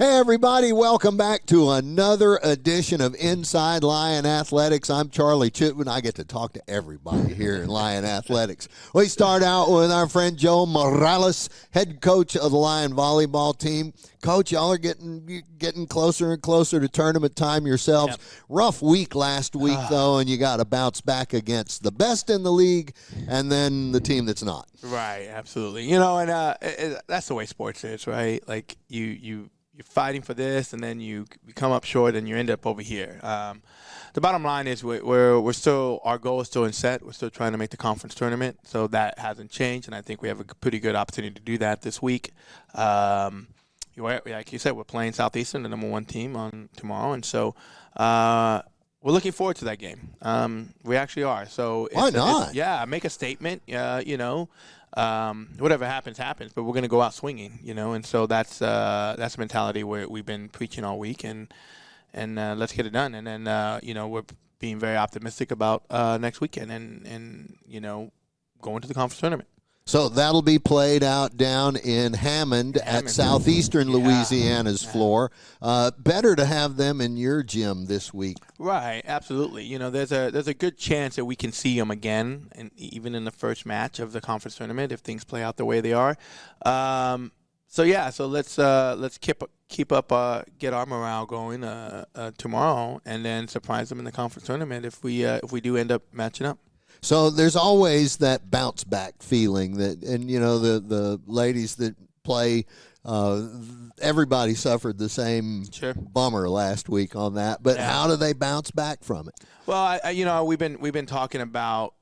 Hey, everybody. Welcome back to another edition of Inside Lion Athletics. I'm Charlie Chitwood. I get to talk to everybody here in Lion Athletics. We start out with our friend Joe Morales, head coach of the Lion volleyball team. Coach, y'all are getting closer and closer to tournament time yourselves. Yep. Rough week last week, though, and you got to bounce back against the best in the league and then the team that's not. Right, absolutely. You know, and that's the way sports is, right? Like, you're fighting for this, and then you come up short, and you end up over here. The bottom line is we're still, our goal is still in set. We're still trying to make the conference tournament, so that hasn't changed, and I think we have a pretty good opportunity to do that this week. Like you said, we're playing Southeastern, the number one team, on tomorrow, and so we're looking forward to that game. We actually are. So why not? Make a statement. Whatever happens, but we're going to go out swinging, and so that's the mentality we've been preaching all week, and let's get it done. And then, we're being very optimistic about next weekend and going to the conference tournament. So that'll be played out down in Hammond at Southeastern Louisiana's floor. Better to have them in your gym this week. Right, absolutely. There's a good chance that we can see them again, and even in the first match of the conference tournament if things play out the way they are. So let's keep up, get our morale going tomorrow, and then surprise them in the conference tournament if we do end up matching up. So there's always that bounce back feeling that, and the ladies that play, everybody suffered the same bummer last week on that. But how do they bounce back from it? Well, we've been talking about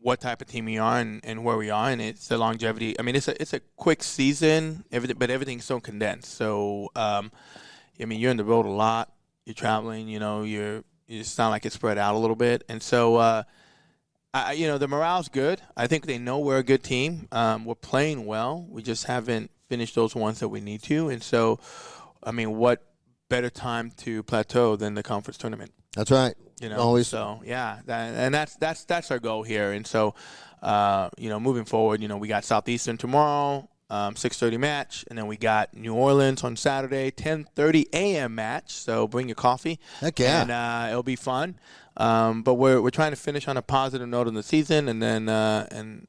what type of team we are and where we are, and it's the longevity. I mean, it's a quick season, but everything's so condensed. So, you're on the road a lot. You're traveling. It's not like it's spread out a little bit, and so. The morale's good. I think they know we're a good team. We're playing well. We just haven't finished those ones that we need to. And so, what better time to plateau than the conference tournament? That's right. Always. So, that's our goal here. And so, moving forward, we got Southeastern tomorrow, 6:30 match, and then we got New Orleans on Saturday, 10:30 a.m. match. So bring your coffee. Heck yeah. And it'll be fun. But we're trying to finish on a positive note in the season, and then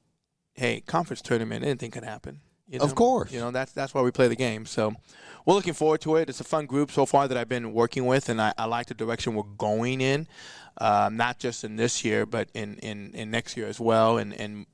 hey, conference tournament, anything can happen. Of course. That's why we play the game. So we're looking forward to it. It's a fun group so far that I've been working with, and I like the direction we're going in, not just in this year, but in next year as well. And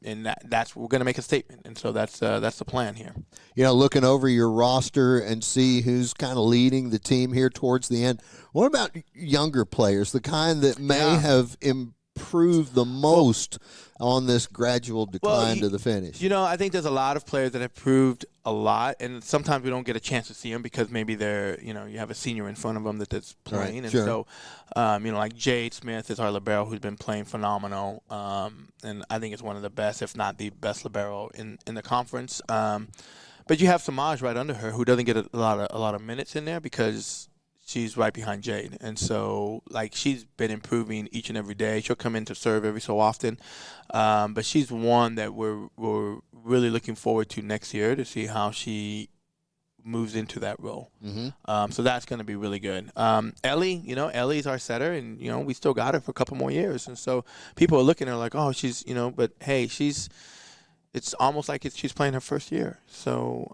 that's we're going to make a statement, and so that's the plan here. Looking over your roster and see who's kind of leading the team here towards the end. What about younger players, the kind that may have improved the most on this gradual decline to the finish? I think there's a lot of players that have proved a lot, and sometimes we don't get a chance to see them because maybe they're, you have a senior in front of them that's playing. Right, and so, like Jaret Smith is our libero who's been playing phenomenal, and I think it's one of the best, if not the best libero in the conference. But you have Samaj right under her who doesn't get a lot of minutes in there because she's right behind Jade. And so, she's been improving each and every day. She'll come in to serve every so often. But she's one that we're really looking forward to next year to see how she moves into that role. Mm-hmm. So that's going to be really good. Ellie, Ellie's our setter, and, we still got her for a couple more years. And so people are looking at her like, oh, she's, but, hey, it's almost like she's playing her first year. So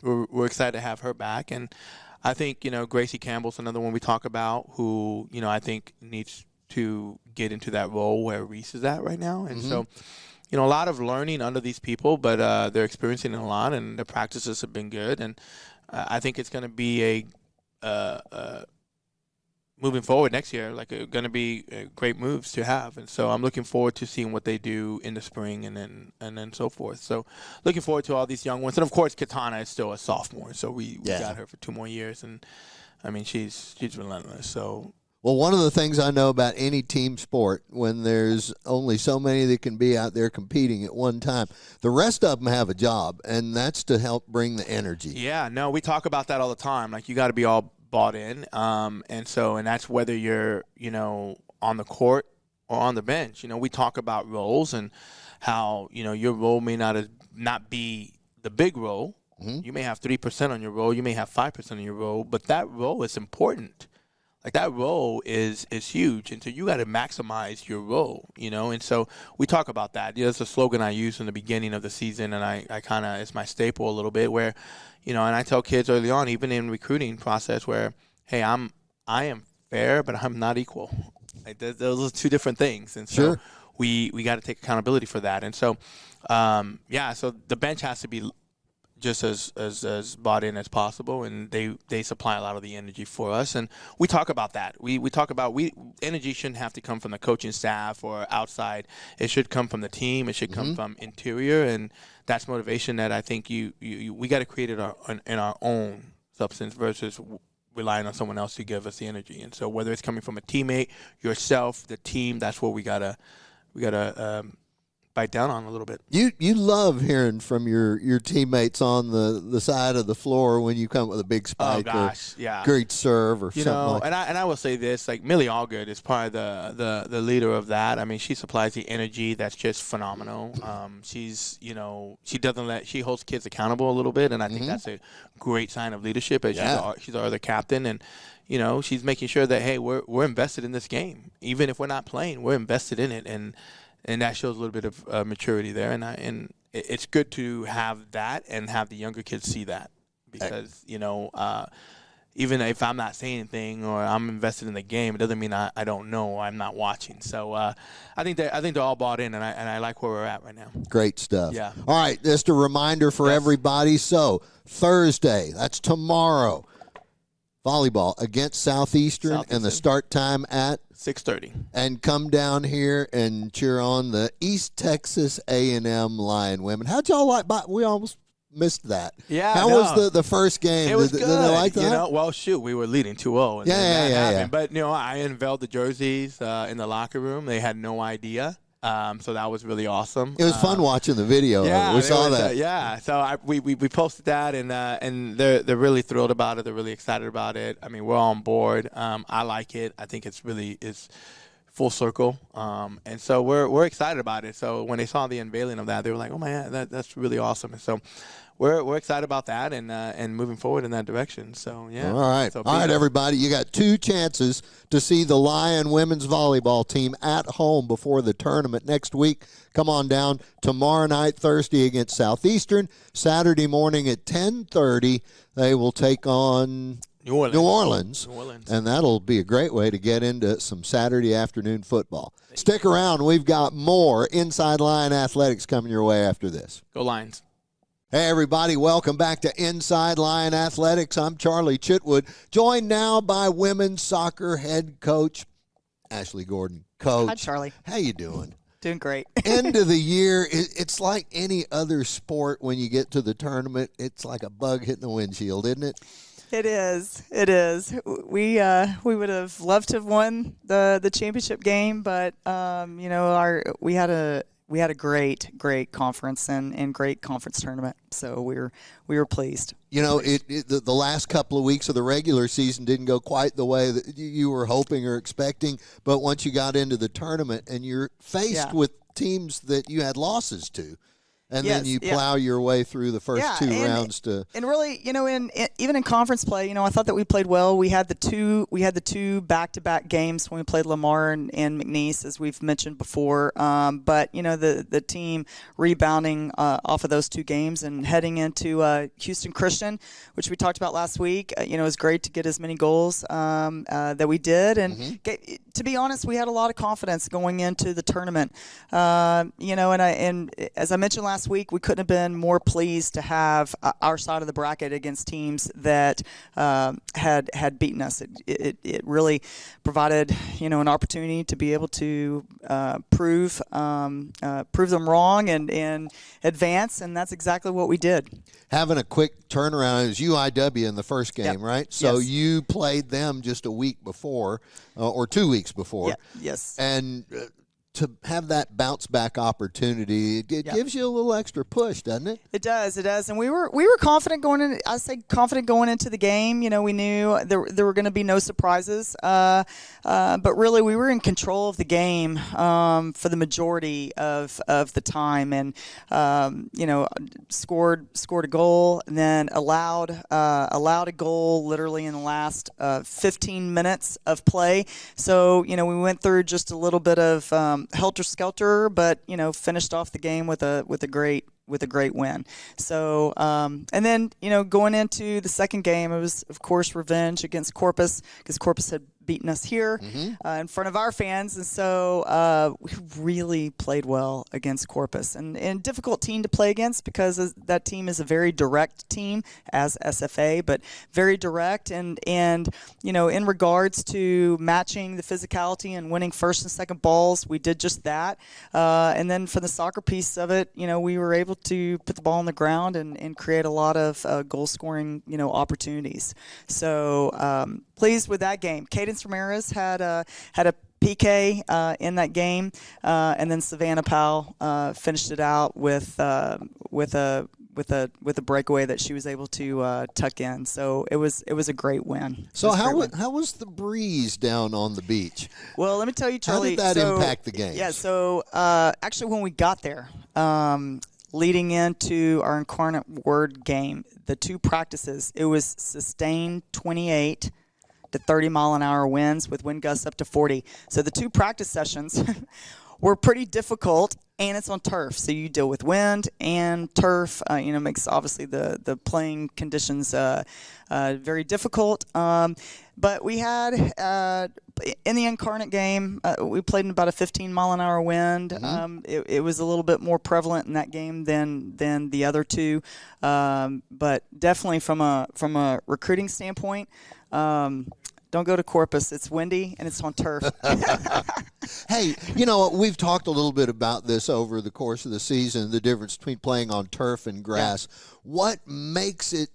we're excited to have her back. And I think, Gracie Campbell's another one we talk about who, I think needs to get into that role where Reese is at right now. And so, a lot of learning under these people, but they're experiencing a lot, and the practices have been good. And I think it's going to be moving forward next year, going to be great moves to have. And so I'm looking forward to seeing what they do in the spring and then so forth. So looking forward to all these young ones. And, of course, Katana is still a sophomore, so we got her for 2 more years. And, she's relentless. So. Well, one of the things I know about any team sport, when there's only so many that can be out there competing at one time, the rest of them have a job, and that's to help bring the energy. Yeah, no, we talk about that all the time. You got to be all bought in, and that's whether you're on the court or on the bench. We talk about roles and how your role may not be the big role, You may have 3% on your roll. You may have 5% on your roll, but that roll is important. Like, that role is huge, and so you got to maximize your role, And so we talk about that. It's a slogan I use in the beginning of the season, and I kind of, it's my staple a little bit, where, and I tell kids early on, even in recruiting process, where, hey, I am fair, but I'm not equal. Like, those are two different things, and so we got to take accountability for that. And so, so the bench has to be just as bought in as possible, and they supply a lot of the energy for us, and we talk about that. We talk about energy shouldn't have to come from the coaching staff or outside. It should come from the team. It should come from interior, and that's motivation that I think we got to create it in our own substance versus relying on someone else to give us the energy. And so whether it's coming from a teammate, yourself, the team, that's what we gotta bite down on a little bit. You love hearing from your teammates on the side of the floor when you come with a big spike or great serve or something like that. And I will say this, like Millie Allgood is probably the leader of that. I mean, she supplies the energy that's just phenomenal. She's she holds kids accountable a little bit, and I think that's a great sign of leadership, as she's our other captain, and she's making sure that, hey, we're invested in this game. Even if we're not playing, we're invested in it, and that shows a little bit of maturity there, and it's good to have that and have the younger kids see that, because even if I'm not saying anything or I'm invested in the game, it doesn't mean I don't know, I'm not watching. So I think they're all bought in, and I like where we're at right now. Great stuff. Yeah. All right, just a reminder for everybody. So Thursday, that's tomorrow, volleyball against Southeastern, and the start time at 6:30. And come down here and cheer on the East Texas A&M Lion women. How'd y'all like? We almost missed that. Yeah. How was the first game? It was good. Did they like that? Well, shoot, we were leading 2-0. Yeah. But I unveiled the jerseys in the locker room. They had no idea. So that was really awesome. It was fun watching the video. Yeah, we saw that. So we posted that, and they're really thrilled about it. They're really excited about it. I mean, we're on board. I like it. I think it's full circle. And so we're excited about it. So when they saw the unveiling of that, they were like, "Oh man, that's really awesome." And so we're excited about that and moving forward in that direction. So yeah. All right. All right, everybody. You got 2 chances to see the Lion women's volleyball team at home before the tournament next week. Come on down tomorrow night, Thursday against Southeastern. Saturday morning at 10:30, they will take on New Orleans. And that'll be a great way to get into some Saturday afternoon football. Stick around. We've got more Inside Lion Athletics coming your way after this. Go Lions. Hey, everybody. Welcome back to Inside Lion Athletics. I'm Charlie Chitwood, joined now by women's soccer head coach Ashley Gordon. Coach. Hi, Charlie. How you doing? Doing great. End of the year, it's like any other sport when you get to the tournament. It's like a bug hitting the windshield, isn't it? It is. It is. We would have loved to have won the championship game, but we had a great conference and great conference tournament, so we were pleased. The last couple of weeks of the regular season didn't go quite the way that you were hoping or expecting, but once you got into the tournament and you're faced with teams that you had losses to, and then you plow your way through the first 2 rounds to. And really, even in conference play, I thought that we played well. We had the two back-to-back games when we played Lamar and McNeese, as we've mentioned before. But the team rebounding off of those 2 games and heading into Houston Christian, which we talked about last week. It was great to get as many goals that we did, and to be honest, we had a lot of confidence going into the tournament. And as I mentioned last week, we couldn't have been more pleased to have our side of the bracket against teams that had beaten us. It really provided an opportunity to be able to prove them wrong and advance, and that's exactly what we did. Having a quick turnaround, it was UIW in the first game, right? So you played them just a week before, or 2 weeks before. Yes. And to have that bounce back opportunity, it gives you a little extra push, doesn't it? It does, and we were confident going in. I say confident going into the game. We knew there were going to be no surprises, but really we were in control of the game for the majority of the time, and scored a goal, and then allowed a goal literally in the last 15 minutes of play. So we went through just a little bit of helter-skelter, but finished off the game with a great win. So and then going into the second game, it was of course revenge against Corpus, because Corpus had beaten us here in front of our fans, and so we really played well against Corpus, and difficult team to play against, because that team is a very direct team, as SFA, but very direct, and in regards to matching the physicality and winning first and second balls, we did just that, and then for the soccer piece of it, we were able to put the ball on the ground and create a lot of goal scoring opportunities. So pleased with that game. Cadence Ramirez had a PK in that game, and then Savannah Powell finished it out with a breakaway that she was able to tuck in. So it was a great win. So how was the breeze down on the beach? Well, let me tell you, Charlie. How did that impact the game? Yeah. So actually, when we got there, leading into our Incarnate Word game, the two practices, it was sustained 28 to 30-mile-an-hour winds with wind gusts up to 40. So the two practice sessions were pretty difficult, and it's on turf. So you deal with wind and turf. Makes obviously the playing conditions very difficult. But we had in the Incarnate game, we played in about a 15-mile-an-hour wind. It was a little bit more prevalent in that game than the other two. But definitely from a recruiting standpoint, don't go to Corpus. It's windy and it's on turf. Hey, we've talked a little bit about this over the course of the season, the difference between playing on turf and grass. Yeah. What makes it,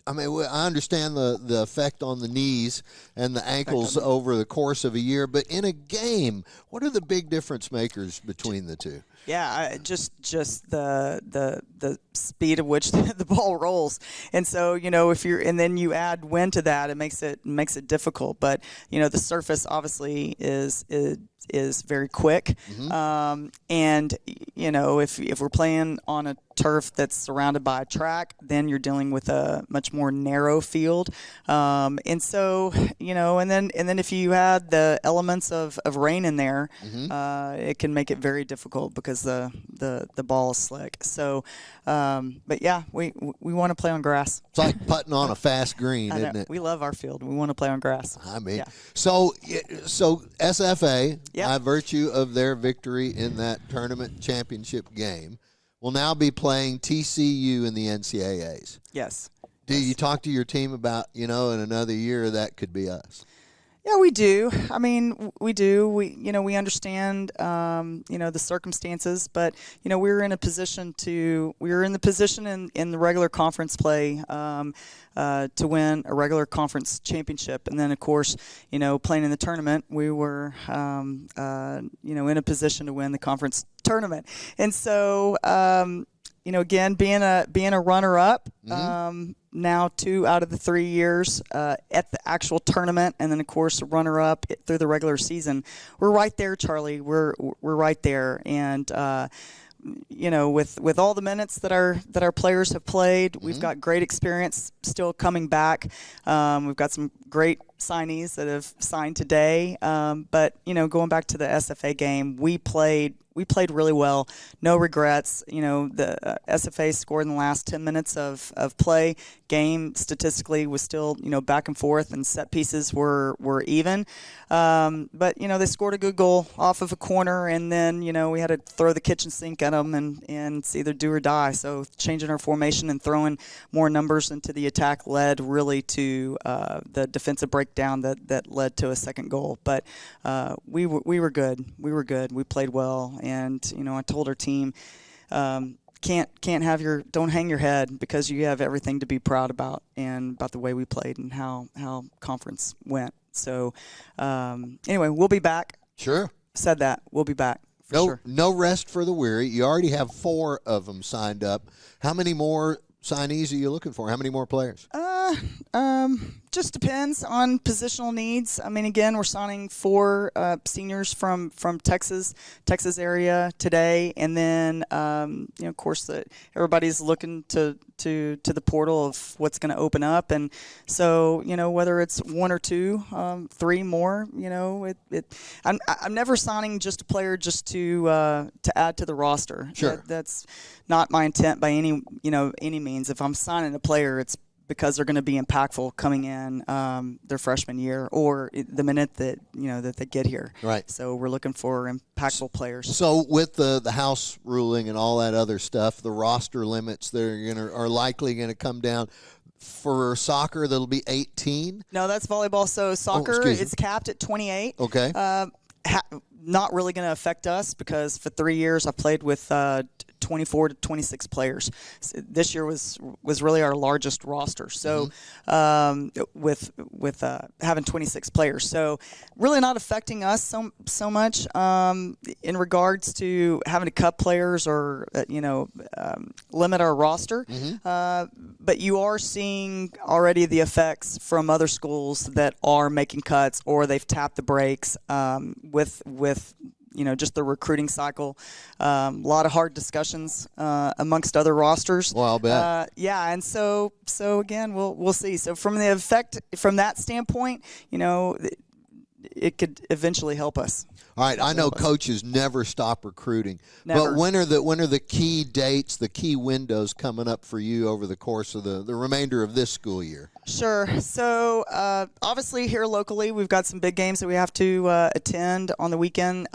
I understand the effect on the knees and the ankles over the course of a year, but in a game, what are the big difference makers between the two? Yeah, just the speed at which the ball rolls, and so and then you add wind to that, it makes it difficult. But the surface obviously is very quick, and if we're playing on a turf that's surrounded by a track, then you're dealing with a much more narrow field, and so and then if you add the elements of rain in there, it can make it very difficult because the ball is slick. So, but yeah, we want to play on grass. It's like putting on a fast green, isn't it? We love our field. We want to play on grass. So SFA, by virtue of their victory in that tournament championship game, will now be playing TCU in the NCAAs. Yes. Do you talk to your team about, in another year that could be us? Yeah, we do. We do. We understand, the circumstances, but, we were in the position in the regular conference play to win a regular conference championship. And then, of course, playing in the tournament, we were, in a position to win the conference tournament. And so, again, being a runner-up, now 2 out of the 3 years at the actual tournament, and then of course a runner-up through the regular season. We're right there, Charlie. We're right there, and with all the minutes that our players have played, we've got great experience still coming back. We've got some great signees that have signed today, but going back to the SFA game, we played really well. No regrets. The SFA scored in the last 10 minutes of play. Game statistically was still, back and forth, and set pieces were even. But, they scored a good goal off of a corner, and then, we had to throw the kitchen sink at them and it's either do or die. So changing our formation and throwing more numbers into the attack led really to the defensive breakdown that led to a second goal. But we were good. We were good. We played well. And, I told our team, don't hang your head, because you have everything to be proud about, and about the way we played and how conference went. So, anyway, we'll be back. Sure. Said that. We'll be back No rest for the weary. You already have 4 of them signed up. How many more signees are you looking for? How many more players? Just depends on positional needs. I mean, again, we're signing 4 seniors from Texas area today, and then of course, everybody's looking to the portal of what's going to open up, and so whether it's 1 or 2, 3 more, I'm never signing just a player just to add to the roster. Sure, that's not my intent by any means. If I'm signing a player, it's because they're going to be impactful coming in their freshman year or the minute that that they get here. Right. So we're looking for impactful players. So with the House ruling and all that other stuff, the roster limits are likely going to come down. For soccer, that'll be 18. No, that's volleyball. So soccer, it's capped at 28. Okay. Not really going to affect us because for 3 years I've played with 24 to 26 players. So this year was really our largest roster. So with having 26 players, so really not affecting us so much in regards to having to cut players or limit our roster. But you are seeing already the effects from other schools that are making cuts or they've tapped the brakes with just the recruiting cycle. A lot of hard discussions amongst other rosters. Well, I'll bet. Yeah, and so again, we'll see. So from that standpoint, it could eventually help us. All right, I know coaches never stop recruiting, Never. but when are the key dates, the key windows coming up for you over the course of the remainder of this school year? Sure. So obviously here locally, we've got some big games that we have to attend on the weekend.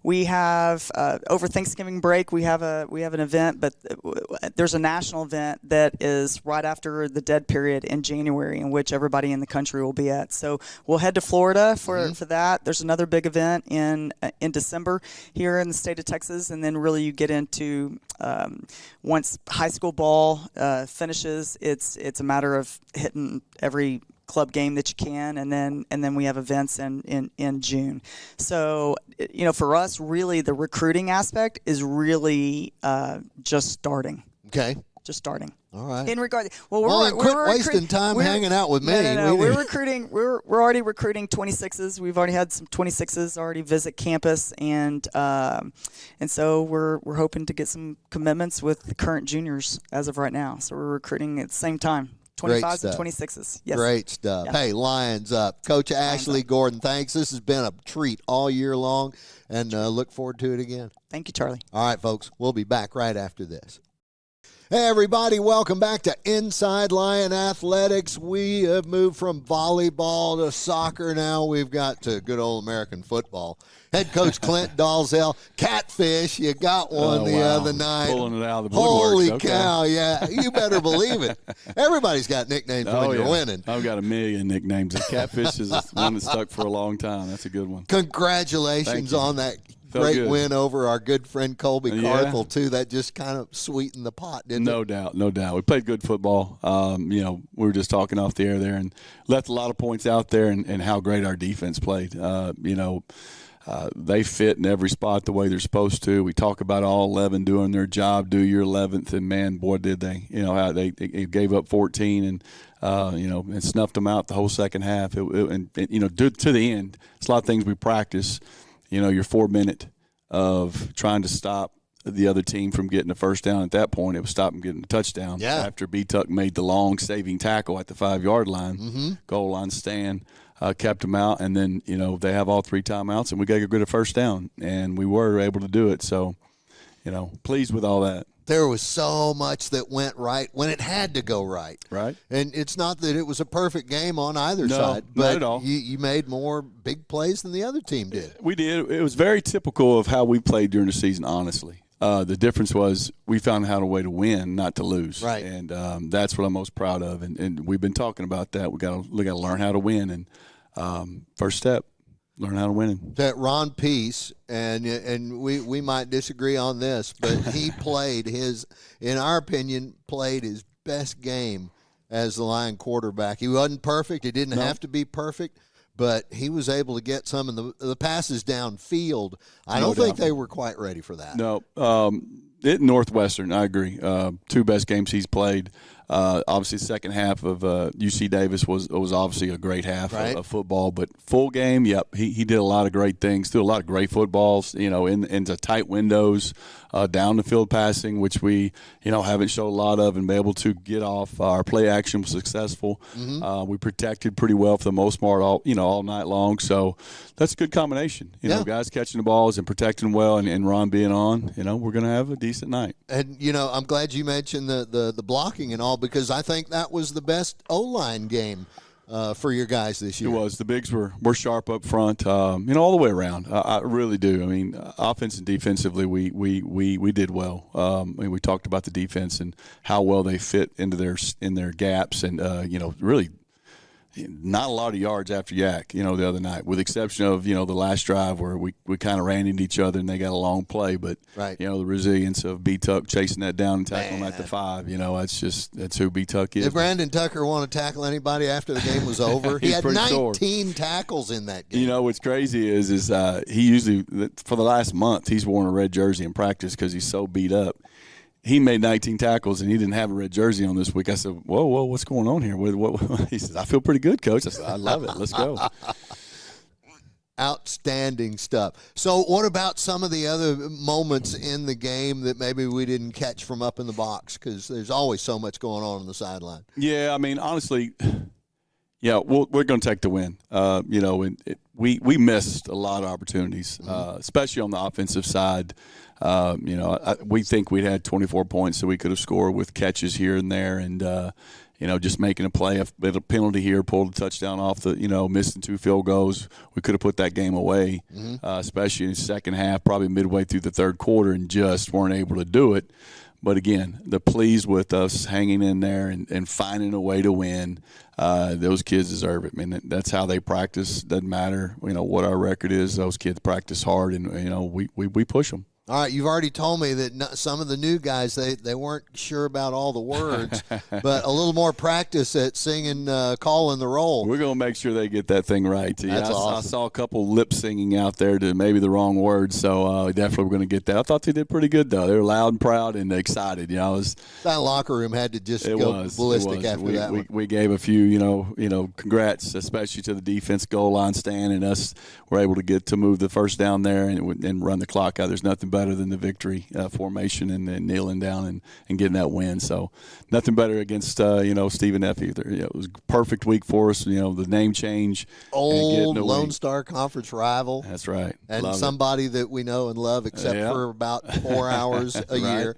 We have over Thanksgiving break, we have an event, but there's a national event that is right after the dead period in January, in which everybody in the country will be at. So we'll head to Florida for that. There's another big event in December here in the state of Texas, and then really you get into once high school ball finishes, it's a matter of hitting every club game that you can, and then we have events in June. So for us, really the recruiting aspect is really just starting. Okay. Just starting. All right. In regard, quit wasting time hanging out with me. No. We're recruiting. We're already recruiting 26s. We've already had some 26s already visit campus, and so we're hoping to get some commitments with the current juniors as of right now. So we're recruiting at the same time. 25s and 26s. Yes. Great stuff. Yeah. Hey, Lions up. Coach Ashley Gordon, thanks. This has been a treat all year long, and look forward to it again. Thank you, Charlie. All right, folks. We'll be back right after this. Hey, everybody. Welcome back to Inside Lion Athletics. We have moved from volleyball to soccer now. We've got to good old American football. Head coach Clint Dolezel. Catfish, you got one the other night. Pulling it out of the woodworks. Holy cow, yeah. You better believe it. Everybody's got nicknames when you're winning. I've got a million nicknames. Catfish is one that stuck for a long time. That's a good one. Congratulations on that. Great win over our good friend Colby Carthel, too. That just kind of sweetened the pot, didn't it? No doubt. We played good football. We were just talking off the air there and left a lot of points out there and how great our defense played. They fit in every spot the way they're supposed to. We talk about all 11 doing their job, do your 11th, and, man, boy, did they. How they gave up 14 and and snuffed them out the whole second half. To the end, it's a lot of things we practice. Your 4 minute of trying to stop the other team from getting a first down. At that point, it was stop them getting a touchdown. Yeah. After B-Tuck made the long saving tackle at the 5-yard line, goal line stand, kept them out, and then they have all 3 timeouts, and we got to get a first down, and we were able to do it. So, pleased with all that. There was so much that went right when it had to go right. Right. And it's not that it was a perfect game on either No, side, not but at all. You made more big plays than the other team did. We did. It was very typical of how we played during the season, honestly. The difference was we found out a way to win, not to lose. Right. And that's what I'm most proud of. And we've been talking about that. We got to learn how to win. And first step, learn how to win. That Ron Peace, and we might disagree on this, but he played in our opinion, played his best game as the Lion quarterback. He wasn't perfect. He didn't have to be perfect, but he was able to get some of the passes downfield. I don't think they were quite ready for that. No. Northwestern, I agree. Two best games he's played. Obviously, the second half of UC Davis was obviously a great half of football, but full game, yep, he did a lot of great things, threw a lot of great footballs, into tight windows, down the field passing, which we, haven't showed a lot of, and be able to get off. Our play action was successful. Mm-hmm. We protected pretty well for the most part all night long, so that's a good combination. Guys catching the balls and protecting well, and Ron being on, we're going to have a decent night. And, I'm glad you mentioned the blocking and all, because I think that was the best O-line game for your guys this year. It was. The bigs were sharp up front, all the way around. I really do. I mean, offense and defensively, we did well. We talked about the defense and how well they fit into their gaps, and really not a lot of yards after Yak, the other night, with the exception of, the last drive where we kind of ran into each other and they got a long play. But, the resilience of B-Tuck chasing that down and tackling him at the 5, that's who B-Tuck is. Did Brandon Tucker want to tackle anybody after the game was over? He had 19 tackles in that game. What's crazy is he usually, for the last month, he's worn a red jersey in practice because he's so beat up. He made 19 tackles, and he didn't have a red jersey on this week. I said, whoa, what's going on here? He says, I feel pretty good, Coach. I said, I love it. Let's go. Outstanding stuff. So what about some of the other moments in the game that maybe we didn't catch from up in the box? Because there's always so much going on the sideline. Yeah, I mean, honestly, we're going to take the win. We missed a lot of opportunities, especially on the offensive side. We think we'd had 24 points that we could have scored with catches here and there, and just making a play, a penalty here, pulled a touchdown off the, missing 2 field goals. We could have put that game away, especially in the second half, probably midway through the third quarter, and just weren't able to do it. But again, the pleased with us hanging in there and finding a way to win. Those kids deserve it. I mean, that's how they practice. Doesn't matter, what our record is. Those kids practice hard, and we push them. All right, you've already told me that some of the new guys, they weren't sure about all the words, but a little more practice at singing, calling the roll. We're going to make sure they get that thing right. That's awesome. I saw a couple lip singing out there to maybe the wrong words, so definitely we're going to get that. I thought they did pretty good, though. They were loud and proud and excited. That locker room had to just go ballistic after that one. We gave a few, congrats, especially to the defense goal line stand, and us were able to get to move the first down there and run the clock out. There's nothing better than the victory formation and then kneeling down and getting that win. So nothing better against Stephen F. either. It was a perfect week for us. The name change, old Lone Star Conference rival. That's right, and somebody that we know and love, except for about 4 hours a year.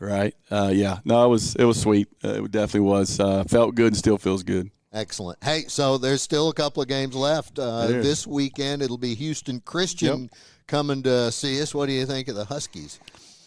Right. No, it was sweet. It definitely was. Felt good and still feels good. Excellent. Hey, so there's still a couple of games left. This weekend it'll be Houston Christian coming to see us. What do you think of the Huskies?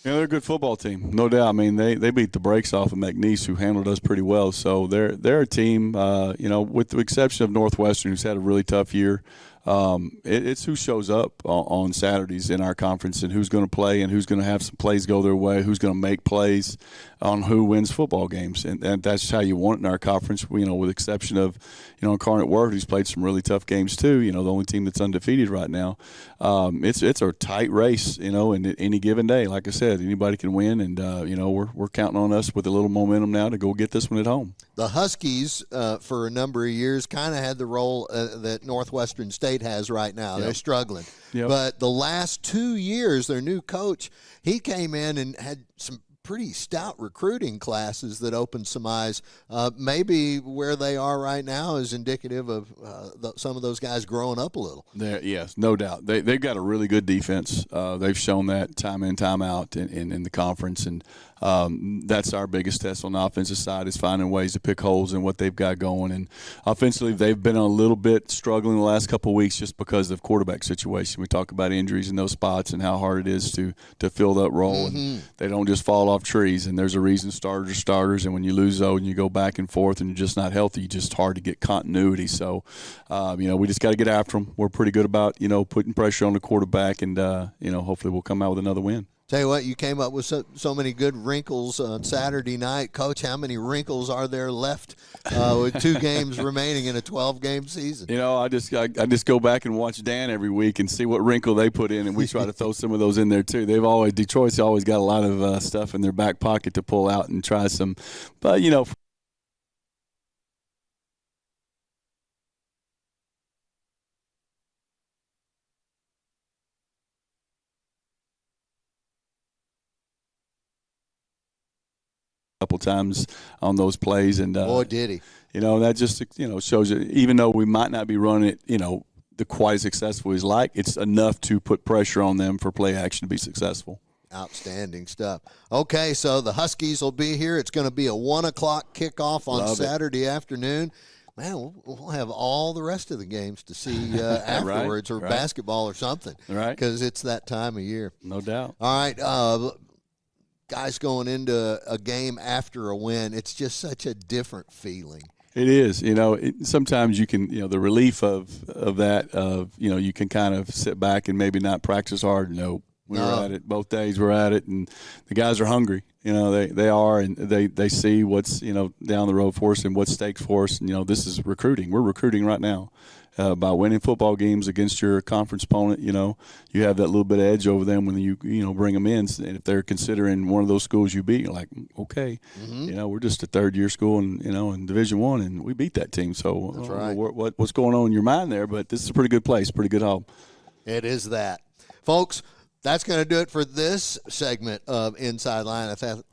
Yeah, they're a good football team, no doubt. I mean, they beat the brakes off of McNeese, who handled us pretty well. So they're a team, with the exception of Northwestern, who's had a really tough year. It's who shows up on Saturdays in our conference and who's going to play and who's going to have some plays go their way, who's going to make plays on who wins football games. And that's how you want it in our conference, with the exception of, Incarnate Word, who's played some really tough games too, the only team that's undefeated right now. It's a tight race, and any given day, like I said, anybody can win. And, we're counting on us with a little momentum now to go get this one at home. The Huskies, for a number of years, kind of had the role that Northwestern State has right now. They're struggling. But the last 2 years, their new coach, he came in and had some pretty stout recruiting classes that opened some eyes. Maybe where they are right now is indicative of some of those guys growing up a little. Yes, no doubt. They've got a really good defense. They've shown that time in, time out in the conference, and that's our biggest test on the offensive side, is finding ways to pick holes in what they've got going. And offensively, they've been a little bit struggling the last couple of weeks just because of quarterback situation. We talk about injuries in those spots and how hard it is to fill that role. And they don't just fall off trees, and there's a reason starters are starters. And when you lose those and you go back and forth and you're just not healthy, it's just hard to get continuity. So, we just got to get after them. We're pretty good about, putting pressure on the quarterback, and, hopefully we'll come out with another win. Tell you what, you came up with so many good wrinkles on Saturday night. Coach, how many wrinkles are there left with 2 games remaining in a 12-game season? You know, I just go back and watch Dan every week and see what wrinkle they put in, and we try to throw some of those in there too. Detroit's always got a lot of stuff in their back pocket to pull out and try some. But, you know, couple times on those plays, and boy, did he. You know, that just, you know, shows you, even though we might not be running it, you know, the quite as successful as like, it's enough to put pressure on them for play action to be successful. Outstanding stuff. Okay, so the Huskies will be here. It's going to be a 1 o'clock kickoff on Saturday afternoon. Man, we'll have all the rest of the games to see afterwards, or basketball or something, right? Because it's that time of year. No doubt. All right, guys, going into a game after a win, it's just such a different feeling. It is. You know, sometimes you can, you know, the relief of that, you know, you can kind of sit back and maybe not practice hard. No, we were at it both days. We're at it, and the guys are hungry. You know, they are, and they see what's, you know, down the road for us and what's stakes for us. And, you know, this is recruiting. We're recruiting right now. By winning football games against your conference opponent, you know, you have that little bit of edge over them when you bring them in. And if they're considering one of those schools you beat, you're like, okay, you know, we're just a third-year school, and you know, in Division I, and we beat that team. So that's I don't know what's going on in your mind there, but this is a pretty good place, pretty good home. It is that, folks. That's going to do it for this segment of Inside Line Athletics.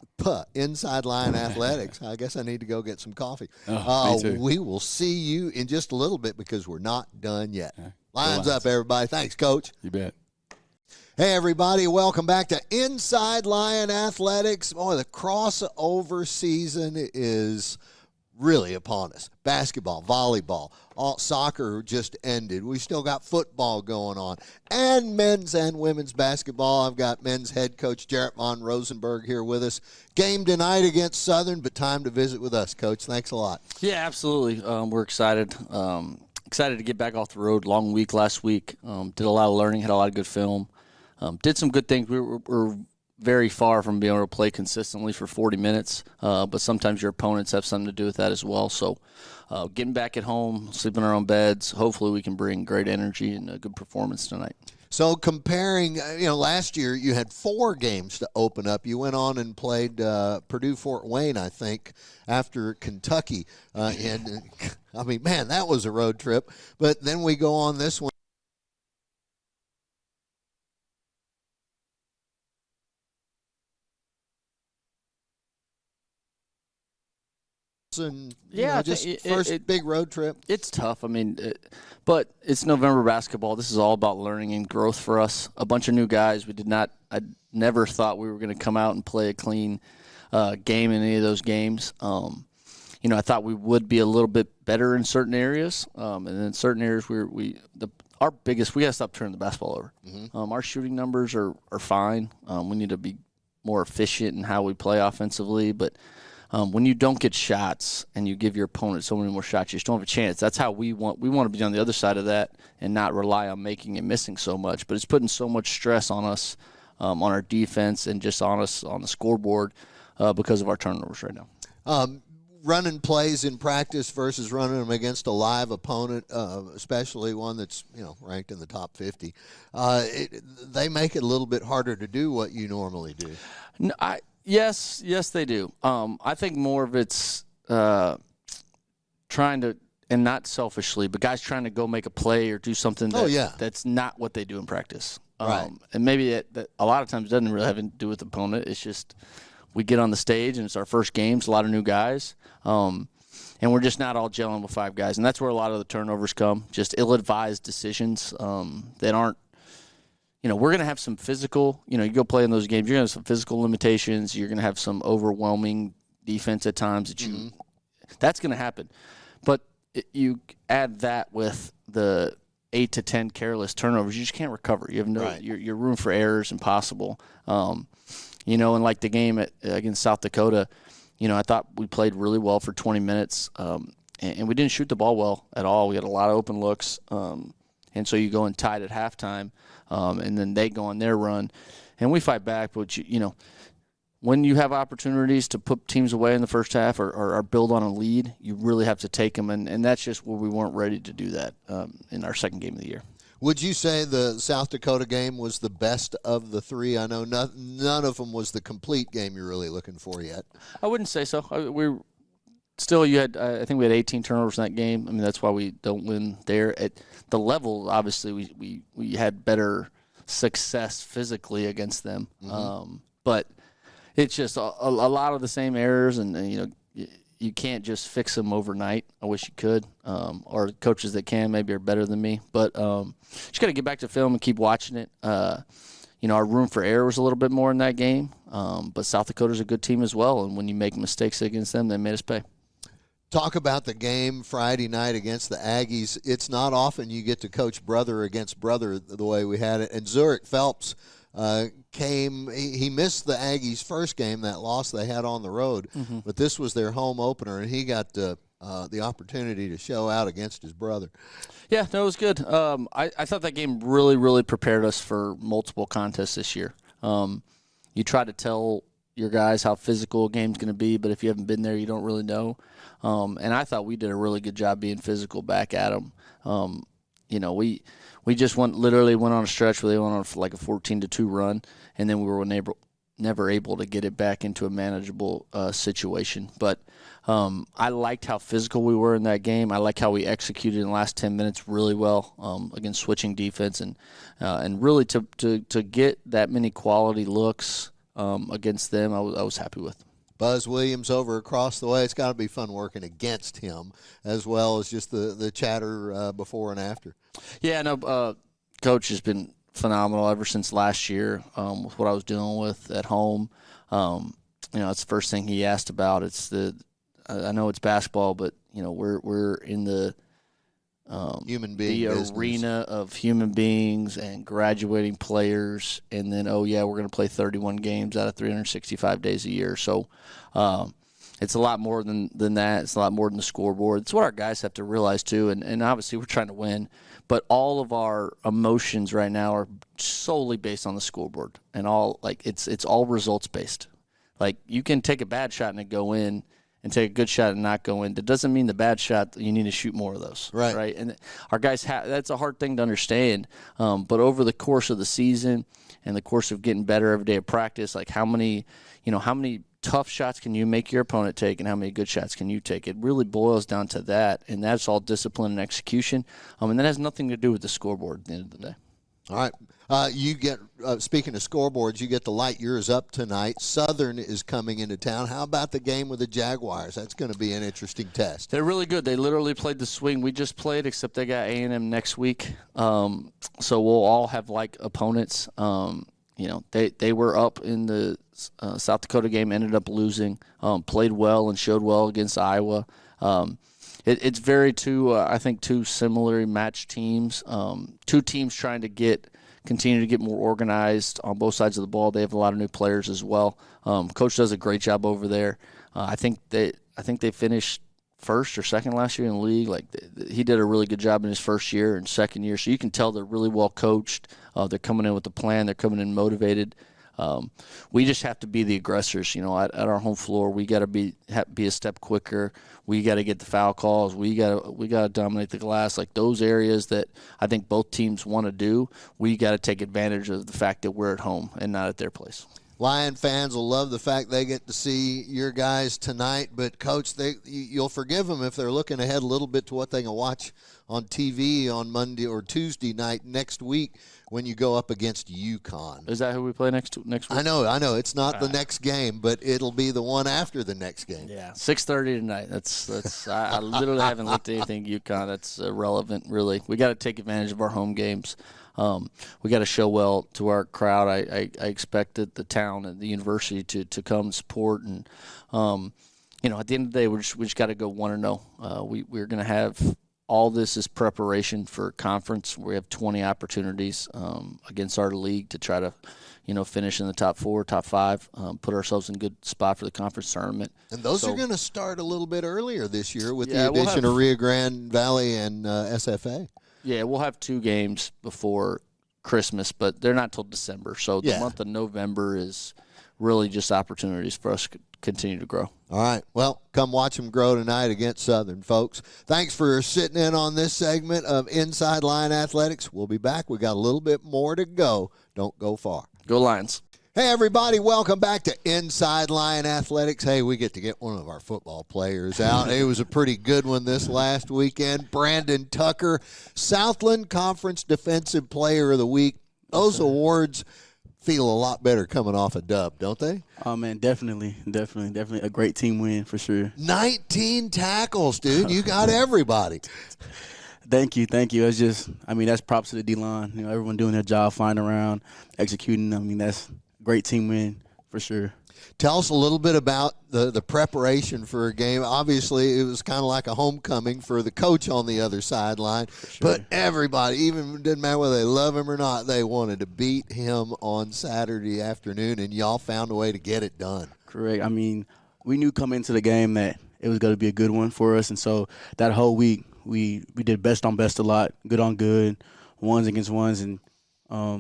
I guess I need to go get some coffee. Me too. We will see you in just a little bit because we're not done yet. Lions up, everybody. Thanks, Coach. You bet. Hey, everybody. Welcome back to Inside Lion Athletics. Boy, the crossover season is really upon us. Basketball, volleyball, soccer just ended. We still got football going on, and men's and women's basketball. I've got men's head coach Jaret von Rosenberg here with us. Game tonight against Southern, but time to visit with us, Coach. Thanks a lot. Yeah, absolutely. We're excited. Excited to get back off the road. Long week last week. Did a lot of learning, had a lot of good film. Did some good things. We're very far from being able to play consistently for 40 minutes, but sometimes your opponents have something to do with that as well. So getting back at home, sleeping in our own beds, hopefully we can bring great energy and a good performance tonight. So comparing, last year you had 4 games to open up. You went on and played Purdue-Fort Wayne, I think, after Kentucky. And, I mean, man, that was a road trip. But then we go on this one. And first big road trip. It's tough. I mean, but it's November basketball. This is all about learning and growth for us. A bunch of new guys. I never thought we were going to come out and play a clean game in any of those games. I thought we would be a little bit better in certain areas, and in certain areas we got to stop turning the basketball over. Mm-hmm. Our shooting numbers are fine. We need to be more efficient in how we play offensively, but. When you don't get shots and you give your opponent so many more shots, you just don't have a chance. That's how we want to be on the other side of that and not rely on making and missing so much. But it's putting so much stress on us, on our defense, and just on us on the scoreboard because of our turnovers right now. Running plays in practice versus running them against a live opponent, especially one that's ranked in the top 50, they make it a little bit harder to do what you normally do. No, Yes, they do. I think more of it's trying to, and not selfishly, but guys trying to go make a play or do something that's not what they do in practice. Right. And maybe that a lot of times doesn't really have to do with the opponent. It's just we get on the stage and it's our first games, a lot of new guys, and we're just not all gelling with 5 guys. And that's where a lot of the turnovers come, just ill-advised decisions that aren't. We're going to have some physical, you go play in those games, you're going to have some physical limitations. You're going to have some overwhelming defense at times that's going to happen. But you add that with the 8 to 10 careless turnovers, you just can't recover. You have your room for error is impossible. And like the game against South Dakota, I thought we played really well for 20 minutes, and we didn't shoot the ball well at all. We had a lot of open looks, and so you go and tie it at halftime. And then they go on their run, and we fight back. But when you have opportunities to put teams away in the first half or build on a lead, you really have to take them, and that's just where we weren't ready to do that in our second game of the year. Would you say the South Dakota game was the best of the three? I know none of them was the complete game you're really looking for yet. I wouldn't say so. I think we had 18 turnovers in that game. I mean, that's why we don't win there. At the level, obviously, we had better success physically against them. But it's just a lot of the same errors, and you can't just fix them overnight. I wish you could. Or coaches that can maybe are better than me. But just got to get back to film and keep watching it. Our room for error was a little bit more in that game. But South Dakota's a good team as well, and when you make mistakes against them, they made us pay. Talk about the game Friday night against the Aggies. It's not often you get to coach brother against brother the way we had it. And Zurich Phelps he missed the Aggies' first game, that loss they had on the road, but this was their home opener, and he got the opportunity to show out against his brother. Yeah, no, it was good. I thought that game really, really prepared us for multiple contests this year. You try to tell your guys how physical a game's going to be, but if you haven't been there, you don't really know. And I thought we did a really good job being physical back at them. We just went on a stretch where they went on like a 14-2 run, and then we were never able to get it back into a manageable situation. But I liked how physical we were in that game. I like how we executed in the last 10 minutes really well against switching defense, and really to get that many quality looks against them, I was happy with. Buzz Williams over across the way. It's got to be fun working against him as well as just the chatter before and after. Yeah, no, Coach has been phenomenal ever since last year with what I was dealing with at home. It's the first thing he asked about. I know it's basketball, but we're in the human being the business. Arena of human beings and graduating players, and then we're going to play 31 games out of 365 days a year. So it's a lot more than that. It's a lot more than the scoreboard. It's what our guys have to realize too, and obviously we're trying to win, but all of our emotions right now are solely based on the scoreboard, and it's all results based. Like, you can take a bad shot and it go in, and take a good shot and not go in. That doesn't mean the bad shot, you need to shoot more of those. Right? And our guys that's a hard thing to understand. But over the course of the season and the course of getting better every day of practice, like how many tough shots can you make your opponent take, and how many good shots can you take? It really boils down to that, and that's all discipline and execution. And that has nothing to do with the scoreboard at the end of the day. All right. You get, speaking of scoreboards, you get to light yours up tonight. Southern is coming into town. How about the game with the Jaguars? That's going to be an interesting test. They're really good. They literally played the swing we just played, except they got A&M next week. So we'll all have like opponents. They were up in the South Dakota game, ended up losing, played well and showed well against Iowa. It's very two similarly matched teams. Two teams trying to continue to get more organized on both sides of the ball. They have a lot of new players as well. Coach does a great job over there. I think they finished first or second last year in the league. He did a really good job in his first year and second year. So you can tell they're really well coached. They're coming in with a plan. They're coming in motivated. We just have to be the aggressors, at our home floor. We got to be a step quicker. We got to get the foul calls. We got to dominate the glass. Like those areas that I think both teams want to do, we got to take advantage of the fact that we're at home and not at their place. Lion fans will love the fact they get to see your guys tonight, but Coach, you'll forgive them if they're looking ahead a little bit to what they can watch on TV on Monday or Tuesday night next week when you go up against UConn. Is that who we play next week? I know. It's not the next game, but it'll be the one after the next game. Yeah, 6:30 tonight. That's. I literally haven't looked at anything UConn that's relevant. Really, we got to take advantage of our home games. We got to show well to our crowd. I expected the town and the university to come and support, and at the end of the day, we just got to go 1-0. We're going to have all this is preparation for conference. We have 20 opportunities against our league to try to finish in the top 4, top 5, put ourselves in a good spot for the conference tournament. And those are going to start a little bit earlier this year with the addition of Rio Grande Valley and SFA. Yeah, we'll have 2 games before Christmas, but they're not till December. So the Yeah. month of November is really just opportunities for us to continue to grow. All right. Well, come watch them grow tonight against Southern, folks. Thanks for sitting in on this segment of Inside Lion Athletics. We'll be back. We got a little bit more to go. Don't go far. Go Lions. Hey, everybody. Welcome back to Inside Lion Athletics. Hey, we get to get one of our football players out. It was a pretty good one this last weekend. Brandon Tucker, Southland Conference Defensive Player of the Week. Those awards feel a lot better coming off a dub, don't they? Oh, man, definitely a great team win for sure. 19 tackles, dude. You got everybody. Thank you. It's just, that's props to the D-line. Everyone doing their job, flying around, executing. That's a great team win for sure. Tell us a little bit about the preparation for a game. Obviously, it was kind of like a homecoming for the coach on the other sideline. Sure. But everybody, even it didn't matter whether they love him or not, they wanted to beat him on Saturday afternoon, and y'all found a way to get it done. Correct. We knew coming into the game that it was going to be a good one for us, and so that whole week we did best on best a lot, good on good, ones against ones, and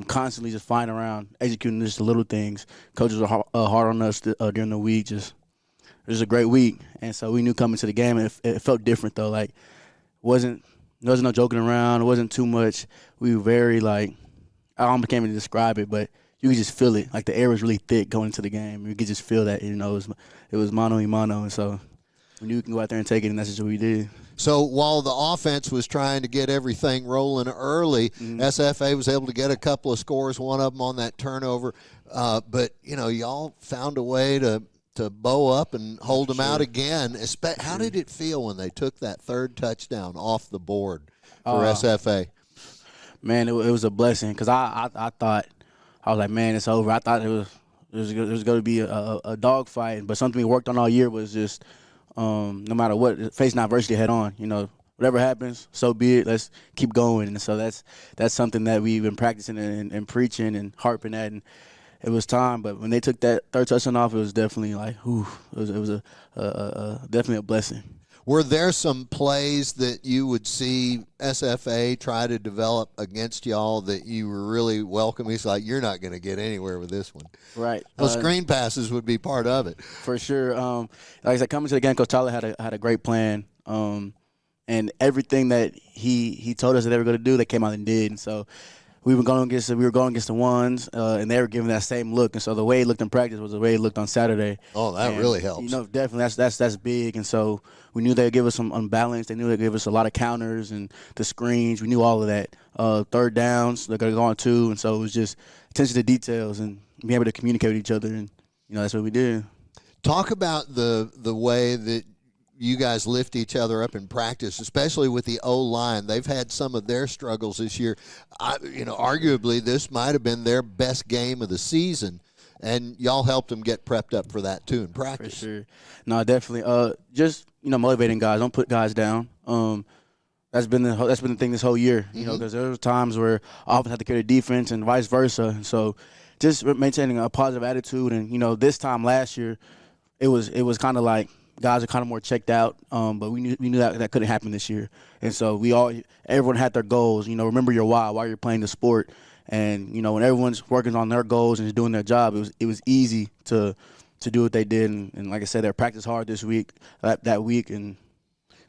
constantly just flying around, executing just the little things. Coaches were hard on us during the week. It was a great week, and so we knew coming to the game, and it felt different though. Like, there wasn't no joking around. It wasn't too much. We were very I almost can't even describe it, but you could just feel it. Like the air was really thick going into the game. You could just feel that. It was mano y mano, and so we knew we can go out there and take it, and that's just what we did. So while the offense was trying to get everything rolling early, SFA was able to get a couple of scores, one of them on that turnover. But, y'all found a way to bow up and hold them out again. How did it feel when they took that third touchdown off the board for SFA? Man, it was a blessing because I thought, I was like, man, it's over. I thought it was going to be a dogfight, but something we worked on all year was just no matter what, facing adversity head on. Whatever happens, so be it. Let's keep going. And so that's something that we've been practicing and preaching and harping at. And it was time. But when they took that third touchdown off, it was definitely it was definitely a blessing. Were there some plays that you would see SFA try to develop against y'all that you were really welcoming? It's like, you're not going to get anywhere with this one. Right. Those screen passes would be part of it. For sure. Like I said, coming to the game, Coach Tyler had a great plan. And everything that he told us that they were going to do, they came out and did. And so we were going against the ones, and they were giving that same look. And so the way it looked in practice was the way it looked on Saturday. Oh, that really helps. Definitely that's big. And so we knew they would give us some unbalance. They knew they'd give us a lot of counters and the screens. We knew all of that. Third downs, they're going to go on two. And so it was just attention to details and being able to communicate with each other. And, that's what we did. Talk about the way that you guys lift each other up in practice, especially with the O-line. They've had some of their struggles this year. Arguably this might have been their best game of the season, and y'all helped them get prepped up for that too in practice. For sure. No, definitely. Just motivating guys. Don't put guys down. That's been the thing this whole year. Because there were times where offense had to carry the defense and vice versa. And so just maintaining a positive attitude. And this time last year, it was kind of like guys are kind of more checked out, but we knew that couldn't happen this year, and so everyone had their goals. Remember your why you're playing the sport, and when everyone's working on their goals and just doing their job, it was easy to do what they did, and like I said, they practiced hard this week, that week, and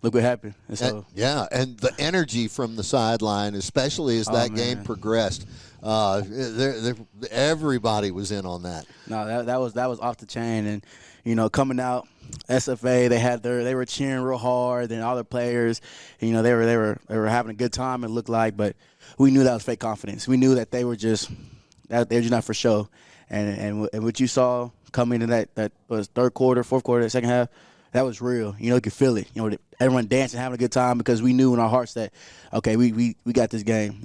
look what happened. And so and the energy from the sideline, especially as that game progressed, everybody was in on that. No, that was off the chain, and coming out, SFA, they were cheering real hard, and all the players, they were having a good time. It looked like, but we knew that was fake confidence. We knew that they were just not for show, and what you saw coming into that was third quarter, fourth quarter, second half, that was real. You could feel it. Everyone dancing, having a good time because we knew in our hearts that okay, we got this game.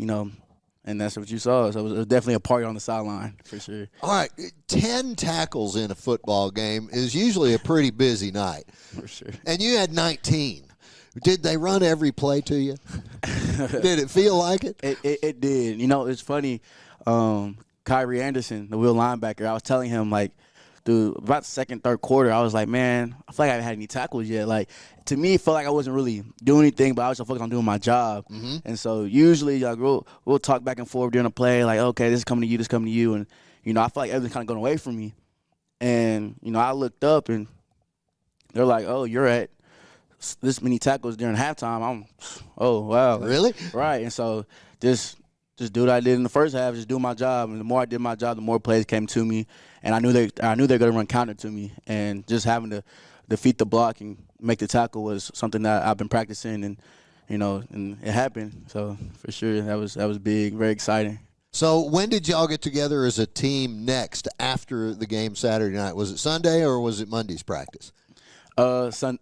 And that's what you saw. So it was definitely a party on the sideline, for sure. All right, 10 tackles in a football game is usually a pretty busy night. For sure. And you had 19. Did they run every play to you? Did it feel like it? It did. It's funny. Kyrie Anderson, the wheel linebacker, I was telling him, dude, about the second, third quarter, I was like, man, I feel like I haven't had any tackles yet. Like, to me, it felt like I wasn't really doing anything, but I was just focused on doing my job. Mm-hmm. And so usually, like, we'll talk back and forth during the play, like, okay, this is coming to you, this is coming to you. And, you know, I feel like everything's kind of going away from me. And, you know, I looked up, and they're like, oh, you're at this many tackles during halftime. Oh, wow. Really? Right. And so just do what I did in the first half, just do my job. And the more I did my job, the more plays came to me. And I knew they're going to run counter to me. And just having to defeat the block and make the tackle was something that I've been practicing, and, you know, and it happened. So for sure, that was big, very exciting. So when did y'all get together as a team next after the game Saturday night? Was it Sunday or was it Monday's practice? It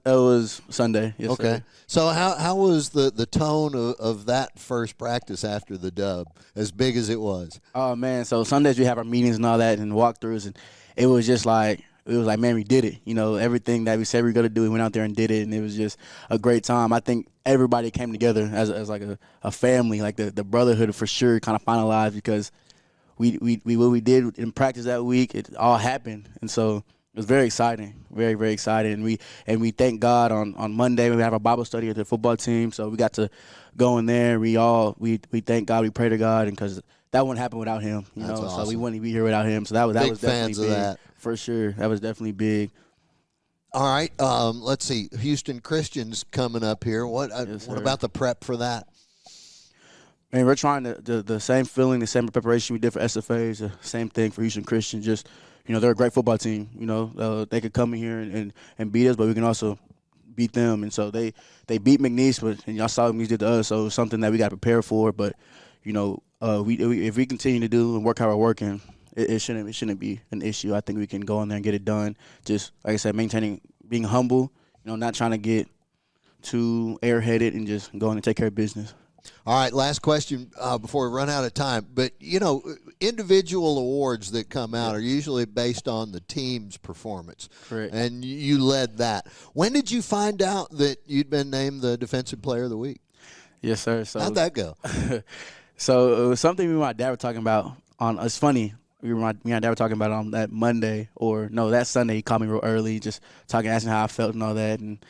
was Sunday. Yes, Okay. sir. So how was the tone of that first practice after the dub, as big as it was? Oh, man. So Sundays we have our meetings and all that and walkthroughs, and it was just like, man, we did it. You know, everything that we said we were going to do, we went out there and did it, and it was just a great time. I think everybody came together as like a family, like the brotherhood for sure kind of finalized, because we what we did in practice that week, it all happened. And so it was very exciting, very, very exciting. And we thank God on Monday we have our Bible study with the football team, so we got to go in there. We thank God, we pray to God, and because that wouldn't happen without him, you That's know. awesome. So we wouldn't be here without him. So that was Big definitely fans big of that. for sure. That was definitely big. All right. Let's see. Houston Christian's coming up here. What Yes, what sir. about the prep for that? Man, we're trying the same feeling, the same preparation we did for SFAs, the same thing for Houston Christian. Just, you know, they're a great football team. You know, they could come in here and beat us, but we can also beat them. And so they beat McNeese, and y'all saw what McNeese did to us, so it's something that we got to prepare for. But, you know, if we continue to do and work how we're working, it shouldn't be an issue. I think we can go in there and get it done. Just, like I said, being humble, you know, not trying to get too airheaded, and just go in and take care of business. All right, last question before we run out of time. But, you know, individual awards that come out are usually based on the team's performance. Correct. And you led that. When did you find out that you'd been named the Defensive Player of the Week? Yes, sir. So How'd that go? So it was something me and my dad were talking about it's funny. Me and my dad were talking about it on that Monday, that Sunday. He called me real early, just asking how I felt and all that. And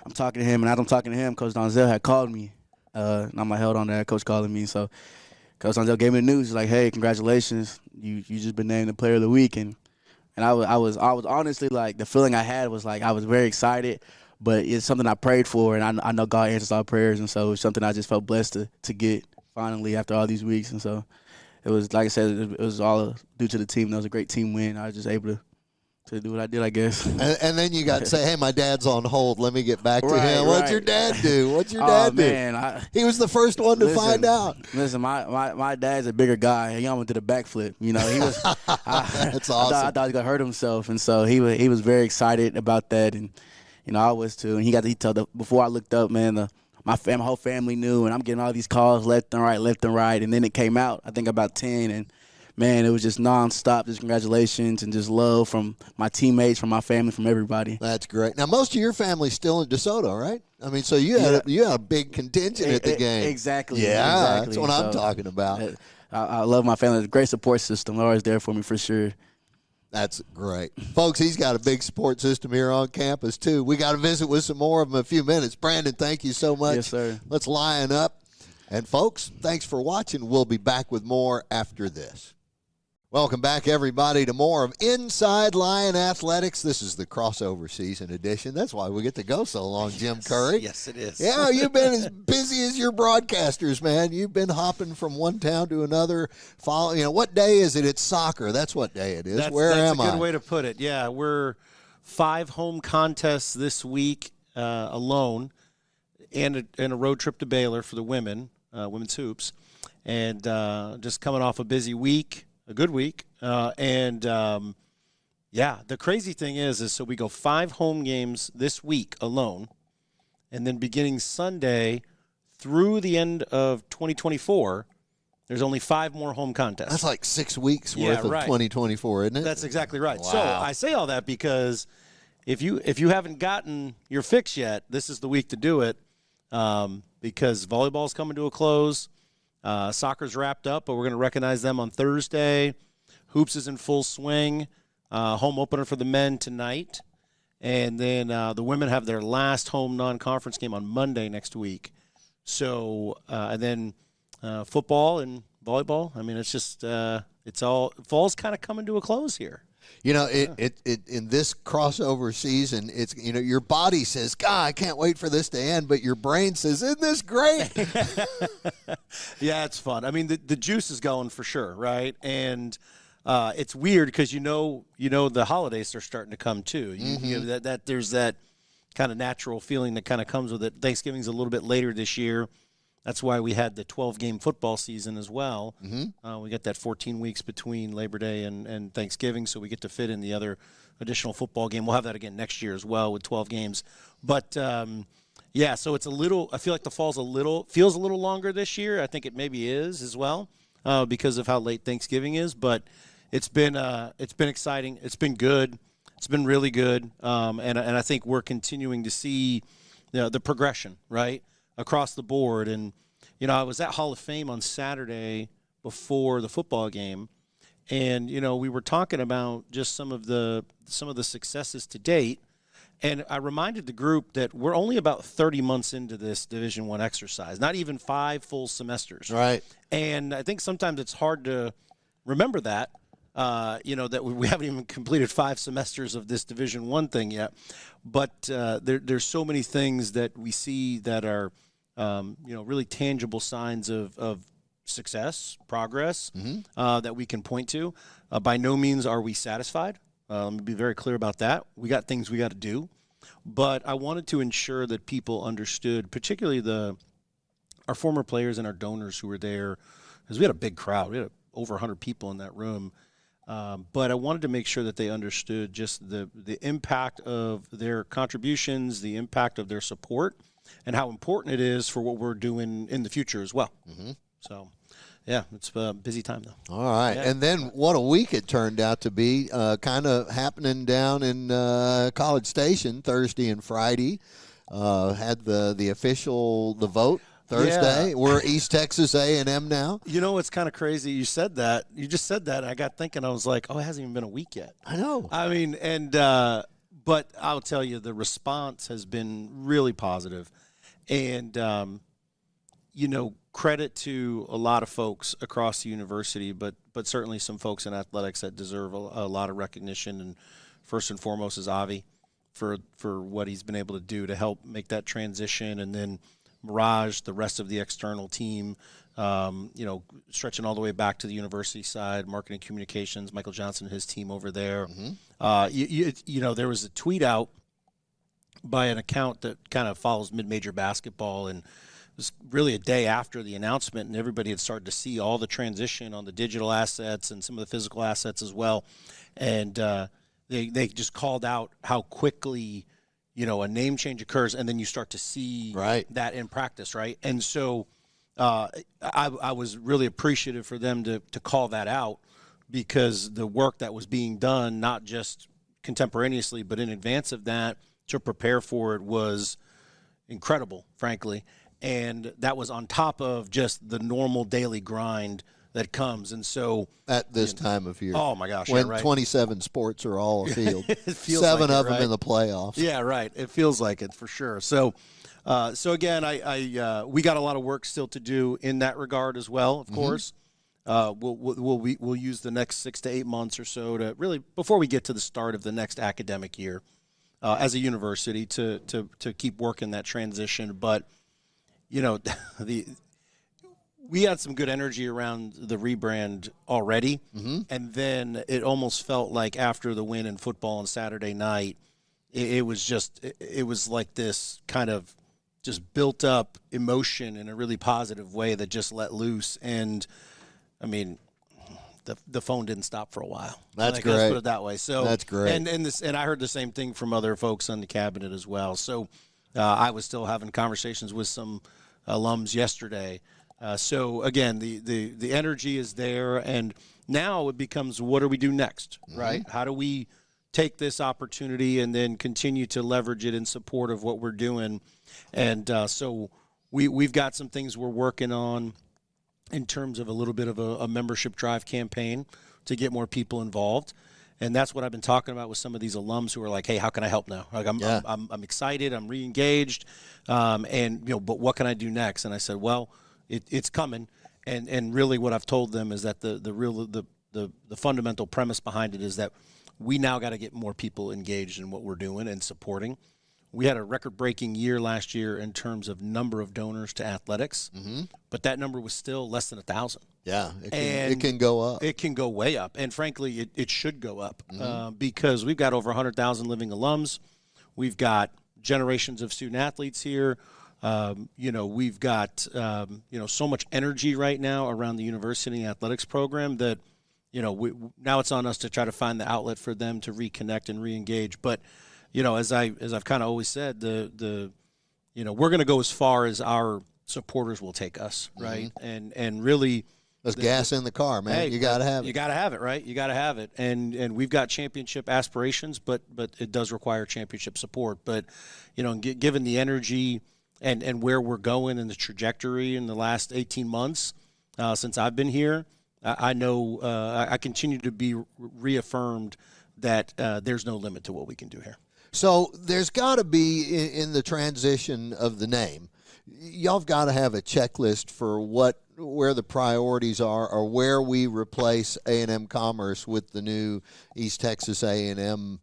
I'm talking to him, and as I'm talking to him, Coach Dolezel had called me. And I'm like, held on there, Coach calling me. So Coach Dolezel gave me the news. He's like, hey, congratulations. You just been named the Player of the Week. And I was honestly, like, the feeling I had was like I was very excited, but it's something I prayed for, and I know God answers all prayers. And so it's something I just felt blessed to get finally after all these weeks. And so it was, like I said, it was all due to the team. That was a great team win. I was just able to do what I did, I guess. And then you got to say, hey, my dad's on hold. Let me get back to him. Right. What'd your dad do? What's your dad do? Man, He was the first one to find out. Listen, my dad's a bigger guy. He almost did a backflip. You know, he was. That's awesome. I thought he was gonna hurt himself, and so he was very excited about that, and you know I was too. And he told before I looked up, man, my whole family knew, and I'm getting all these calls left and right, and then it came out. I think about 10, and man, it was just nonstop, just congratulations and just love from my teammates, from my family, from everybody. That's great. Now, most of your family's still in DeSoto, right? I mean, so you had a big contingent at the game. Exactly. Yeah, exactly. that's what I'm talking about. I love my family. It's a great support system. They're always there for me for sure. That's great. Folks, he's got a big support system here on campus, too. We got to visit with some more of them in a few minutes. Brandon, thank you so much. Yes, sir. Let's line up. And, folks, thanks for watching. We'll be back with more after this. Welcome back, everybody, to more of Inside Lion Athletics. This is the crossover season edition. That's why we get to go so long, Jim Curry. Yes, it is. Yeah, you've been as busy as your broadcasters, man. You've been hopping from one town to another. What day is it? It's soccer. That's what day it is. That's am a good I? way to put it. Yeah, we're 5 home contests this week alone, and a road trip to Baylor for the women's hoops, and just coming off a busy week. A good week. The crazy thing is so we go 5 home games this week alone, and then beginning Sunday through the end of 2024, there's only 5 more home contests. That's like 6 weeks worth of 2024, isn't it? That's exactly right. Wow. So I say all that because if you haven't gotten your fix yet, this is the week to do it because volleyball's coming to a close. Soccer's wrapped up, but we're going to recognize them on Thursday. Hoops is in full swing. Home opener for the men tonight. And then the women have their last home non-conference game on Monday next week. So, and then football and volleyball. I mean, it's just, fall's kind of coming to a close here. You know, it in this crossover season, it's, you know, your body says, God, I can't wait for this to end, but your brain says, isn't this great? Yeah, it's fun. I mean, the juice is going for sure, right? And it's weird because you know the holidays are starting to come too. You know, that there's that kind of natural feeling that kind of comes with it. Thanksgiving's a little bit later this year. That's why we had the 12-game football season as well. We got that 14 weeks between Labor Day and Thanksgiving, so we get to fit in the other additional football game. We'll have that again next year as well with 12 games. But, yeah, so it's a little – I feel like the fall's feels a little longer this year. I think it maybe is as well because of how late Thanksgiving is. But it's been exciting. It's been good. It's been really good. And I think we're continuing to see the progression, right, across the board. And, you know, I was at Hall of Fame on Saturday before the football game, and, you know, we were talking about just some of the successes to date. And I reminded the group that we're only about 30 months into this Division I exercise, not even 5 full semesters. Right. And I think sometimes it's hard to remember that, you know, that we haven't even completed 5 semesters of this Division I thing yet. But there's so many things that we see that are, you know, really tangible signs of success, progress that we can point to. By no means are we satisfied. Let me be very clear about that. We got things we got to do. But I wanted to ensure that people understood, particularly our former players and our donors who were there, because we had a big crowd. We had over 100 people in that room. But I wanted to make sure that they understood just the impact of their contributions, the impact of their support, and how important it is for what we're doing in the future as well. So, yeah, it's a busy time, though. All right. Yeah. And then what a week it turned out to be, kind of happening down in College Station Thursday and Friday. Had the vote Thursday. Yeah. We're East Texas A&M now. You know, it's kind of crazy. You said that. You just said that. And I got thinking, I was like, oh, it hasn't even been a week yet. I know. I mean, and but I'll tell you, the response has been really positive. And, you know, credit to a lot of folks across the university, but certainly some folks in athletics that deserve a lot of recognition. And first and foremost is Avi for what he's been able to do to help make that transition. And then Mirage, the rest of the external team, you know, stretching all the way back to the university side, marketing communications, Michael Johnson and his team over there. You know, there was a tweet out by an account that kind of follows mid-major basketball, and it was really a day after the announcement, and everybody had started to see all the transition on the digital assets and some of the physical assets as well. And they just called out how quickly, you know, a name change occurs, and then you start to see that in practice, right? And so I was really appreciative for them to call that out, because the work that was being done, not just contemporaneously, but in advance of that to prepare for it, was incredible, frankly. And that was on top of just the normal daily grind that comes. And so at this time of year. Oh, my gosh. When yeah, right. 27 sports are all afield. It feels 7 like of it, them right? in the playoffs. Yeah, right. It feels like it for sure. So again, we got a lot of work still to do in that regard as well, of course. We'll use the next 6 to 8 months or so to really, before we get to the start of the next academic year as a university, to keep working that transition. But, you know, we had some good energy around the rebrand already, and then it almost felt like after the win in football on Saturday night, it was like this kind of just built up emotion in a really positive way that just let loose. And I mean, the phone didn't stop for a while. That's great. Let's great. put it that way. So that's great. And I heard the same thing from other folks on the cabinet as well. So I was still having conversations with some alums yesterday. So again, the energy is there, and now it becomes, what do we do next, right? How do we take this opportunity and then continue to leverage it in support of what we're doing? And so we've got some things we're working on in terms of a little bit of a membership drive campaign to get more people involved. And that's what I've been talking about with some of these alums who are like, hey, how can I help now? Like I'm excited, I'm re-engaged, and but what can I do next? And I said, well, it's coming. And really what I've told them is that the fundamental premise behind it is that we now got to get more people engaged in what we're doing and supporting. We had a record-breaking year last year in terms of number of donors to athletics, but that number was still less than 1,000. Yeah, it can go up. It can go way up, and frankly, it should go up because we've got over 100,000 living alums. We've got generations of student athletes here. We've got so much energy right now around the university athletics program that now it's on us to try to find the outlet for them to reconnect and re-engage. But as I've kind of always said, we're going to go as far as our supporters will take us, right? And really. There's gas in the car, man. Hey, you got to have it. You got to have it, right? You got to have it. And we've got championship aspirations, but it does require championship support. But, given the energy and where we're going and the trajectory in the last 18 months since I've been here, I know I continue to be reaffirmed that there's no limit to what we can do here. So there's got to be, in the transition of the name, y'all have got to have a checklist for where the priorities are, or where we replace A&M Commerce with the new East Texas A&M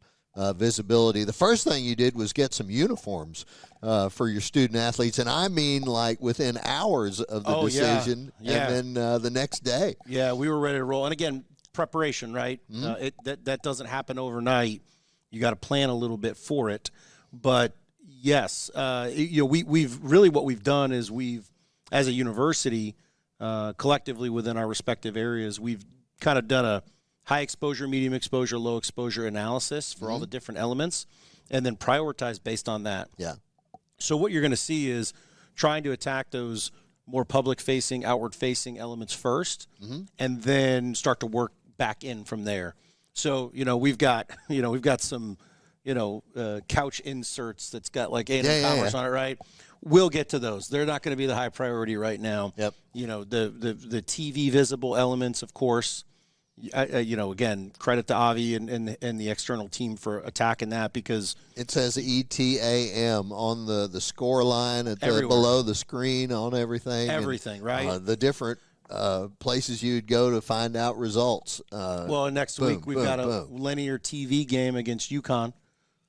visibility. The first thing you did was get some uniforms for your student athletes, and I mean like within hours of the decision, and then the next day. Yeah, we were ready to roll. And again, preparation, right? That doesn't happen overnight. You got to plan a little bit for it, but yes, we've really what we've done is we've, as a university, collectively within our respective areas, we've kind of done a high exposure, medium exposure, low exposure analysis for all the different elements, and then prioritize based on that. Yeah. So what you're going to see is trying to attack those more public-facing, outward-facing elements first, and then start to work back in from there. So we've got some couch inserts that's got like A&M Commerce on it, right? We'll get to those. They're not going to be the high priority right now. Yep. The TV visible elements, of course. Again, credit to Avi and the external team for attacking that, because it says ETAM on the score line below the screen on everything. Everything, right? The different places you'd go to find out results. And next week we've got a linear TV game against UConn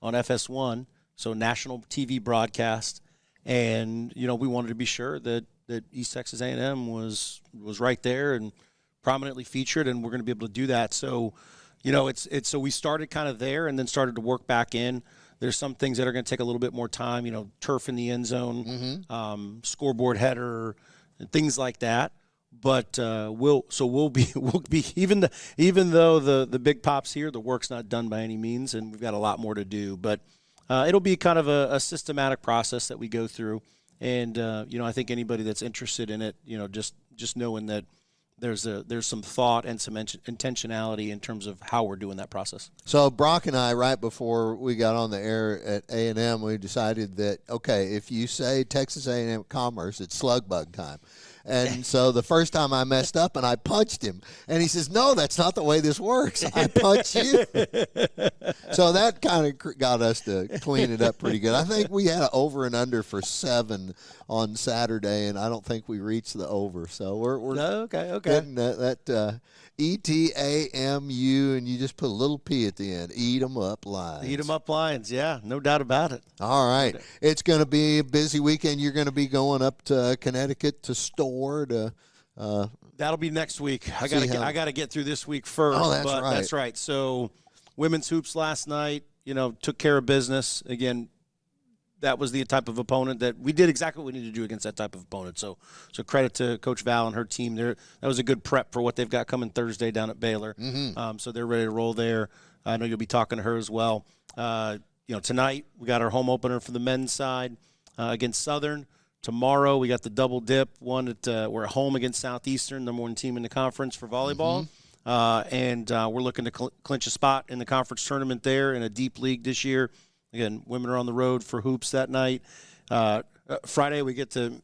on FS1, so national TV broadcast. And we wanted to be sure that East Texas A&M was right there and prominently featured, and we're going to be able to do that. So, so we started kind of there and then started to work back in. There's some things that are going to take a little bit more time, turf in the end zone, scoreboard header, and things like that. But we'll be even though the big pops here, the work's not done by any means, and we've got a lot more to do. But it'll be kind of a systematic process that we go through, and I think anybody that's interested in it, just knowing that there's some thought and some intentionality in terms of how we're doing that process. So Brock and I, right before we got on the air at A&M, we decided that, okay, if you say Texas A&M Commerce, it's slug bug time. And so the first time I messed up and I punched him, and he says, no, that's not the way this works. I punch you. So that kind of got us to clean it up pretty good. I think we had an over and under for 7 on Saturday, and I don't think we reached the over. So we're okay. getting that ETAMU, and you just put a little P at the end. Eat 'em up Lions. Eat 'em up Lions, yeah, no doubt about it. All right. It's going to be a busy weekend. You're going to be going up to Connecticut to store to that'll be next week. I got to get through this week first. Oh, that's right. That's right. So women's hoops last night, took care of business. Again, that was the type of opponent that we did exactly what we needed to do against that type of opponent. So credit to Coach Val and her team there. That was a good prep for what they've got coming Thursday down at Baylor. So they're ready to roll there. I know you'll be talking to her as well. Tonight we got our home opener for the men's side against Southern. Tomorrow we got the double dip. We're at home against Southeastern, number 1 team in the conference for volleyball. And we're looking to clinch a spot in the conference tournament there in a deep league this year. Again, women are on the road for hoops that night. Friday we get to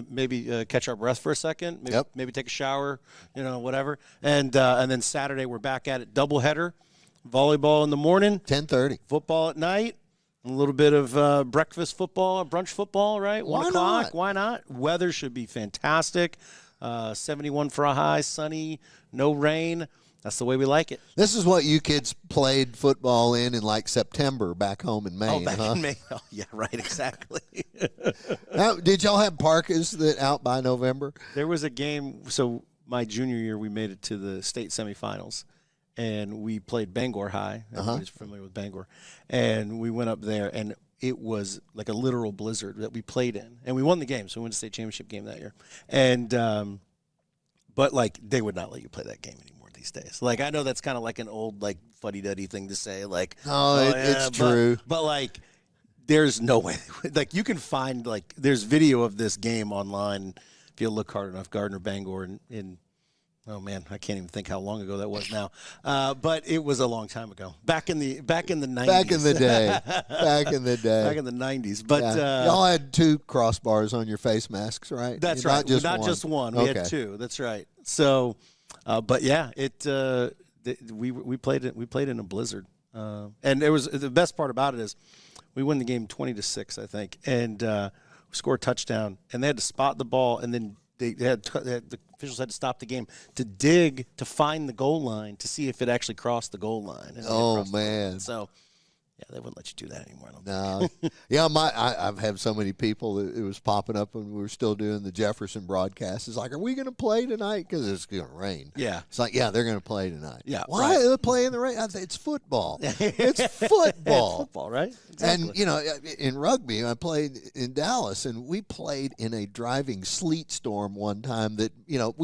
maybe catch our breath for a second, maybe take a shower, whatever. And then Saturday we're back at it, doubleheader. volleyball in the morning, 10:30. football at night, a little bit of breakfast football, brunch football, right? Why 1 o'clock. not? Why not? Weather should be fantastic. 71 for a high, sunny, no rain. That's the way we like it. This is what you kids played football in like September back home in Maine, back huh? in May. Oh, yeah, right, exactly. Now, did y'all have parkas that out by November? There was a game. So my junior year, we made it to the state semifinals, and we played Bangor High. Everybody's familiar with Bangor. And we went up there, and it was like a literal blizzard that we played in. And we won the game, so we won the state championship game that year. And but, like, they would not let you play that game anymore these days. Like, I know that's kind of like an old, like, fuddy-duddy thing to say. Like, It's true. But, like, there's no way. Like, you can find, like, there's video of this game online if you look hard enough. Gardner Bangor in oh man, I can't even think how long ago that was now. But it was a long time ago. Back in the 90s. Back in the day. Back in the day. Back in the 90s. But y'all had 2 crossbars on your face masks, right? That's Not right. just Not one. just one. We had 2. That's right. So, but yeah, we played it. We played in a blizzard, and it was the best part about it is we won the game 20-6, I think, and we scored a touchdown, and they had to spot the ball, and then the officials had to stop the game to dig to find the goal line to see if it actually crossed the goal line. And Oh, man. So. Yeah, they wouldn't let you do that anymore. I don't No. Yeah, I've had so many people that it was popping up when we were still doing the Jefferson broadcast. It's like, are we going to play tonight? Because it's going to rain. Yeah. It's like, yeah, they're going to play tonight. Yeah, Why right. are they playing in the rain? I say, it's football. It's football. Football, right? Exactly. And, you know, in rugby, I played in Dallas, and we played in a driving sleet storm one time that, you know,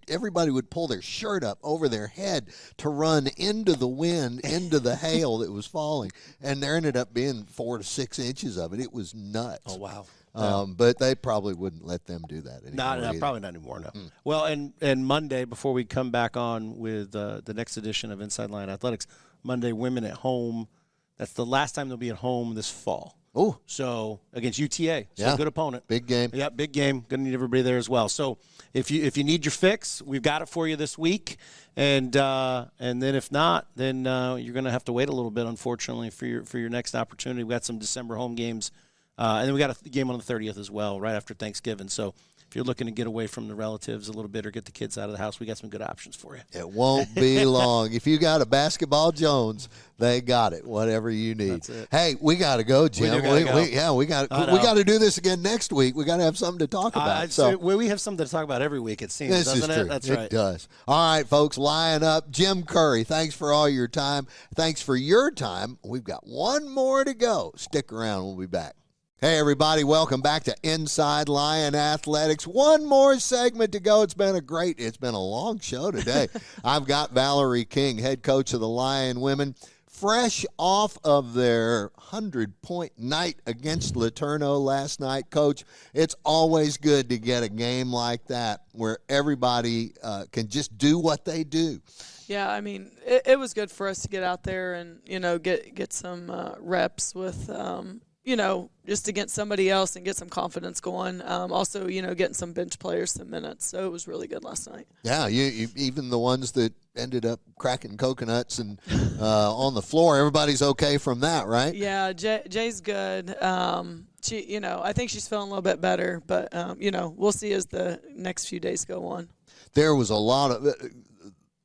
everybody would pull their shirt up over their head to run into the wind, into the hail that was falling. And there ended up being 4 to 6 inches of it. It was nuts. Oh, wow. But they probably wouldn't let them do that anymore. No, probably not anymore, no. Well, and Monday, before we come back on with the next edition of Inside Line Athletics, Monday, women at home. That's the last time they'll be at home this fall. Oh. So against UTA. So a good opponent. Big game. Yeah, big game. Going to need everybody there as well. So if you need your fix, we've got it for you this week. And then if not, then you're going to have to wait a little bit, unfortunately, for your next opportunity. We've got some December home games. And then we got a game on the 30th as well, right after Thanksgiving. So if you're looking to get away from the relatives a little bit or get the kids out of the house, we got some good options for you. It won't be long. If you got a Basketball Jones, they got it, whatever you need. That's it. Hey, we got to go, Jim. We got to do this again next week. We got to have something to talk about. We have something to talk about every week, it seems, This doesn't is it? true. That's it right. does. All right, folks, line up. Jim Curry, thanks for all your time. Thanks for your time. We've got one more to go. Stick around. We'll be back. Hey, everybody. Welcome back to Inside Lion Athletics. One more segment to go. It's been a long show today. I've got Valerie King, head coach of the Lion women, fresh off of their 100-point night against Laterno last night. Coach, it's always good to get a game like that where everybody can just do what they do. Yeah, I mean, it was good for us to get out there and, you know, get some reps with, you know, just against somebody else and get some confidence going. Also, you know, getting some bench players some minutes. So it was really good last night. Yeah, you even the ones that ended up cracking coconuts and on the floor, everybody's okay from that, right? Yeah, Jay's good. She, you know, I think she's feeling a little bit better, but, you know, we'll see as the next few days go on. There was a lot of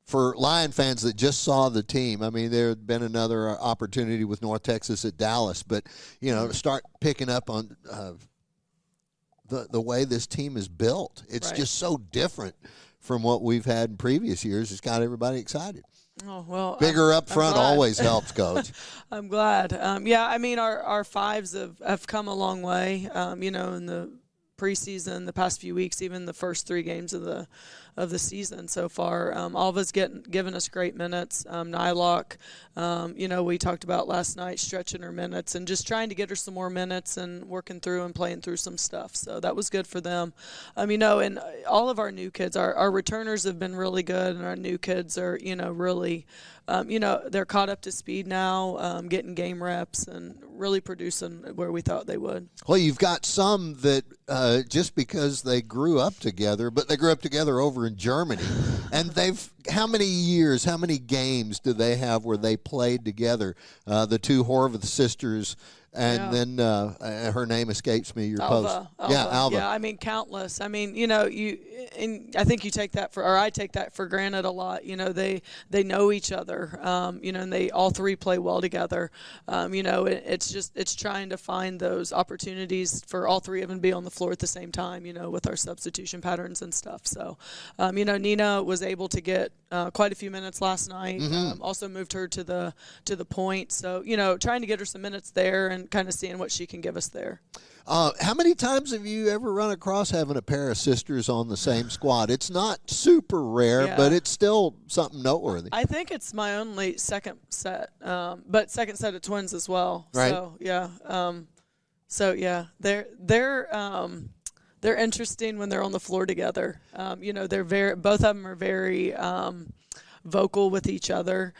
for Lion fans that just saw the team, I mean, there had been another opportunity with North Texas at Dallas, but, you know, to start picking up on the way this team is built. It's just so different from what we've had in previous years. It's got everybody excited. Oh, well, Bigger up front always helps, Coach. I'm glad. Yeah, I mean, our fives have come a long way, you know, in the preseason, the past few weeks, even the first 3 games of the season so far. All of us giving us great minutes. Nylock, you know, we talked about last night, stretching her minutes and just trying to get her some more minutes and working through and playing through some stuff. So that was good for them. You know, and all of our new kids, our returners have been really good, and our new kids are, you know, really, you know, they're caught up to speed now, getting game reps and really producing where we thought they would. Well, you've got some that just because they grew up together, but they grew up together over in Germany, And how many games do they have where they played together? The two Horvath sisters, and then her name escapes me. Your Alva. post, yeah, Alva. Yeah, I mean, countless. I mean, and I think I take that for granted a lot. They know each other. And they all three play well together. It's trying to find those opportunities for all three of them to be on the floor at the same time. With our substitution patterns and stuff. So, Nina was able to get quite a few minutes last night. Also moved her to the point. So, trying to get her some minutes there and kind of seeing what she can give us there. How many times have you ever run across having a pair of sisters on the same squad? It's not super rare, but it's still something noteworthy. I think it's my only second set, but second set of twins as well. Right. So yeah. They're interesting when they're on the floor together. Both of them are very vocal with each other,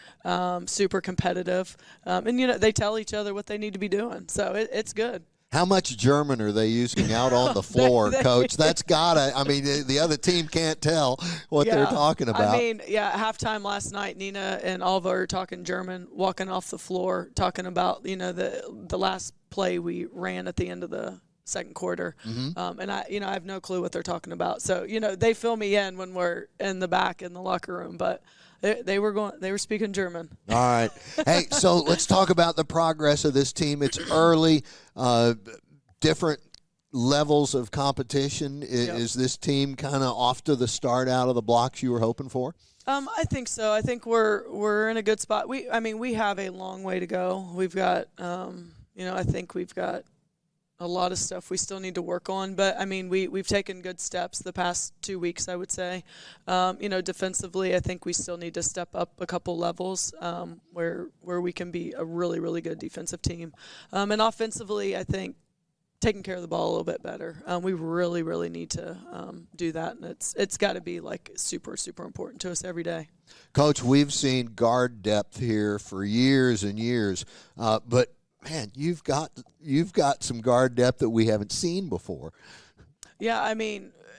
super competitive, and they tell each other what they need to be doing. So it's good. How much German are they using out on the floor, Coach? That's the other team can't tell what they're talking about. Halftime last night, Nina and Alva are talking German, walking off the floor, talking about, the last play we ran at the end of the second quarter. And I have no clue what they're talking about. So, they fill me in when we're in the back in the locker room, but they were speaking German. All right. Hey, so let's talk about the progress of this team. It's early, different levels of competition. Is this team kind of off to the start out of the blocks you were hoping for? I think so. I think we're in a good spot. We have a long way to go. We've got, I think we've got a lot of stuff we still need to work on, but we've taken good steps the past 2 weeks, I would say. Defensively, I think we still need to step up a couple levels where we can be a really, really good defensive team. And offensively, I think taking care of the ball a little bit better. We really, really need to do that, and it's got to be like super, super important to us every day. Coach, we've seen guard depth here for years and years, but man, you've got some guard depth that we haven't seen before. Yeah,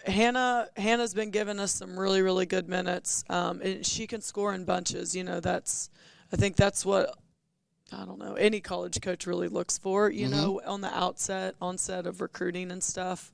Hannah's been giving us some really, really good minutes. And she can score in bunches. I think that's what, I don't know, any college coach really looks for, on the onset of recruiting and stuff.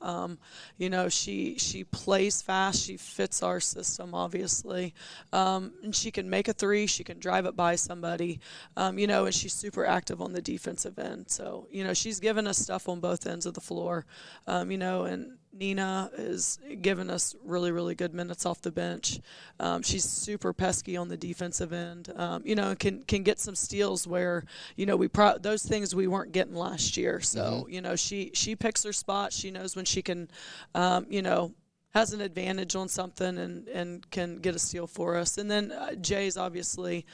She plays fast. She fits our system, obviously. And she can make a three. She can drive it by somebody, and she's super active on the defensive end. So, she's given us stuff on both ends of the floor, and Nina is giving us really, really good minutes off the bench. She's super pesky on the defensive end. Can get some steals where those things we weren't getting last year. So she picks her spot. She knows when she can, has an advantage on something and can get a steal for us. And then Jay's obviously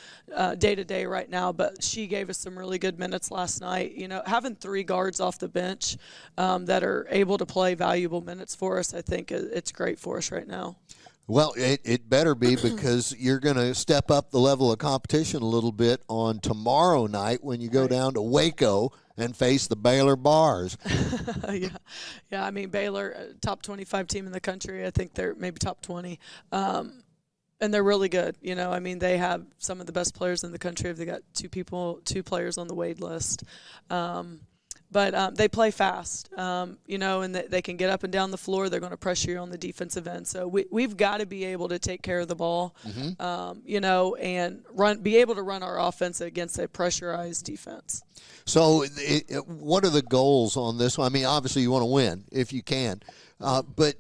day-to-day right now, but she gave us some really good minutes last night. Having three guards off the bench that are able to play valuable minutes for us, I think it's great for us right now. Well, it better be, because you're going to step up the level of competition a little bit on tomorrow night when you go down to Waco and face the Baylor Bars. Yeah. Baylor, top 25 team in the country. I think they're maybe top 20. And they're really good. They have some of the best players in the country. They got two players on the Wade list. But they play fast, and they can get up and down the floor. They're going to pressure you on the defensive end. So we've got to be able to take care of the ball, and be able to run our offense against a pressurized defense. So what are the goals on this one? Obviously you want to win if you can. But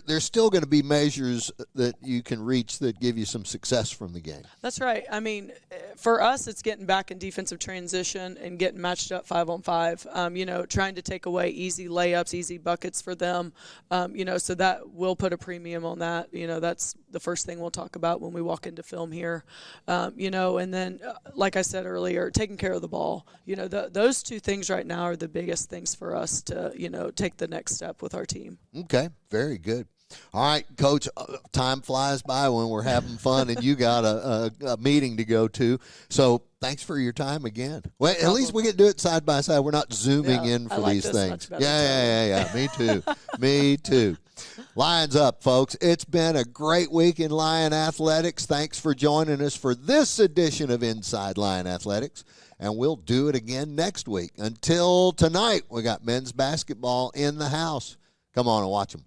there's still going to be measures that you can reach that give you some success from the game. That's right. For us, it's getting back in defensive transition and getting matched up 5-on-5. Trying to take away easy layups, easy buckets for them. So that we'll put a premium on that. That's the first thing we'll talk about when we walk into film here. And then, like I said earlier, taking care of the ball. Those two things right now are the biggest things for us to, take the next step with our team. Okay, very good. All right, Coach, time flies by when we're having fun, and you got a meeting to go to. So thanks for your time again. Well, at least we get to do it side by side. We're not zooming in for these things. Yeah. Me too. Me too. Lions up, folks. It's been a great week in Lion Athletics. Thanks for joining us for this edition of Inside Lion Athletics, and we'll do it again next week. Until tonight, we got men's basketball in the house. Come on and watch them.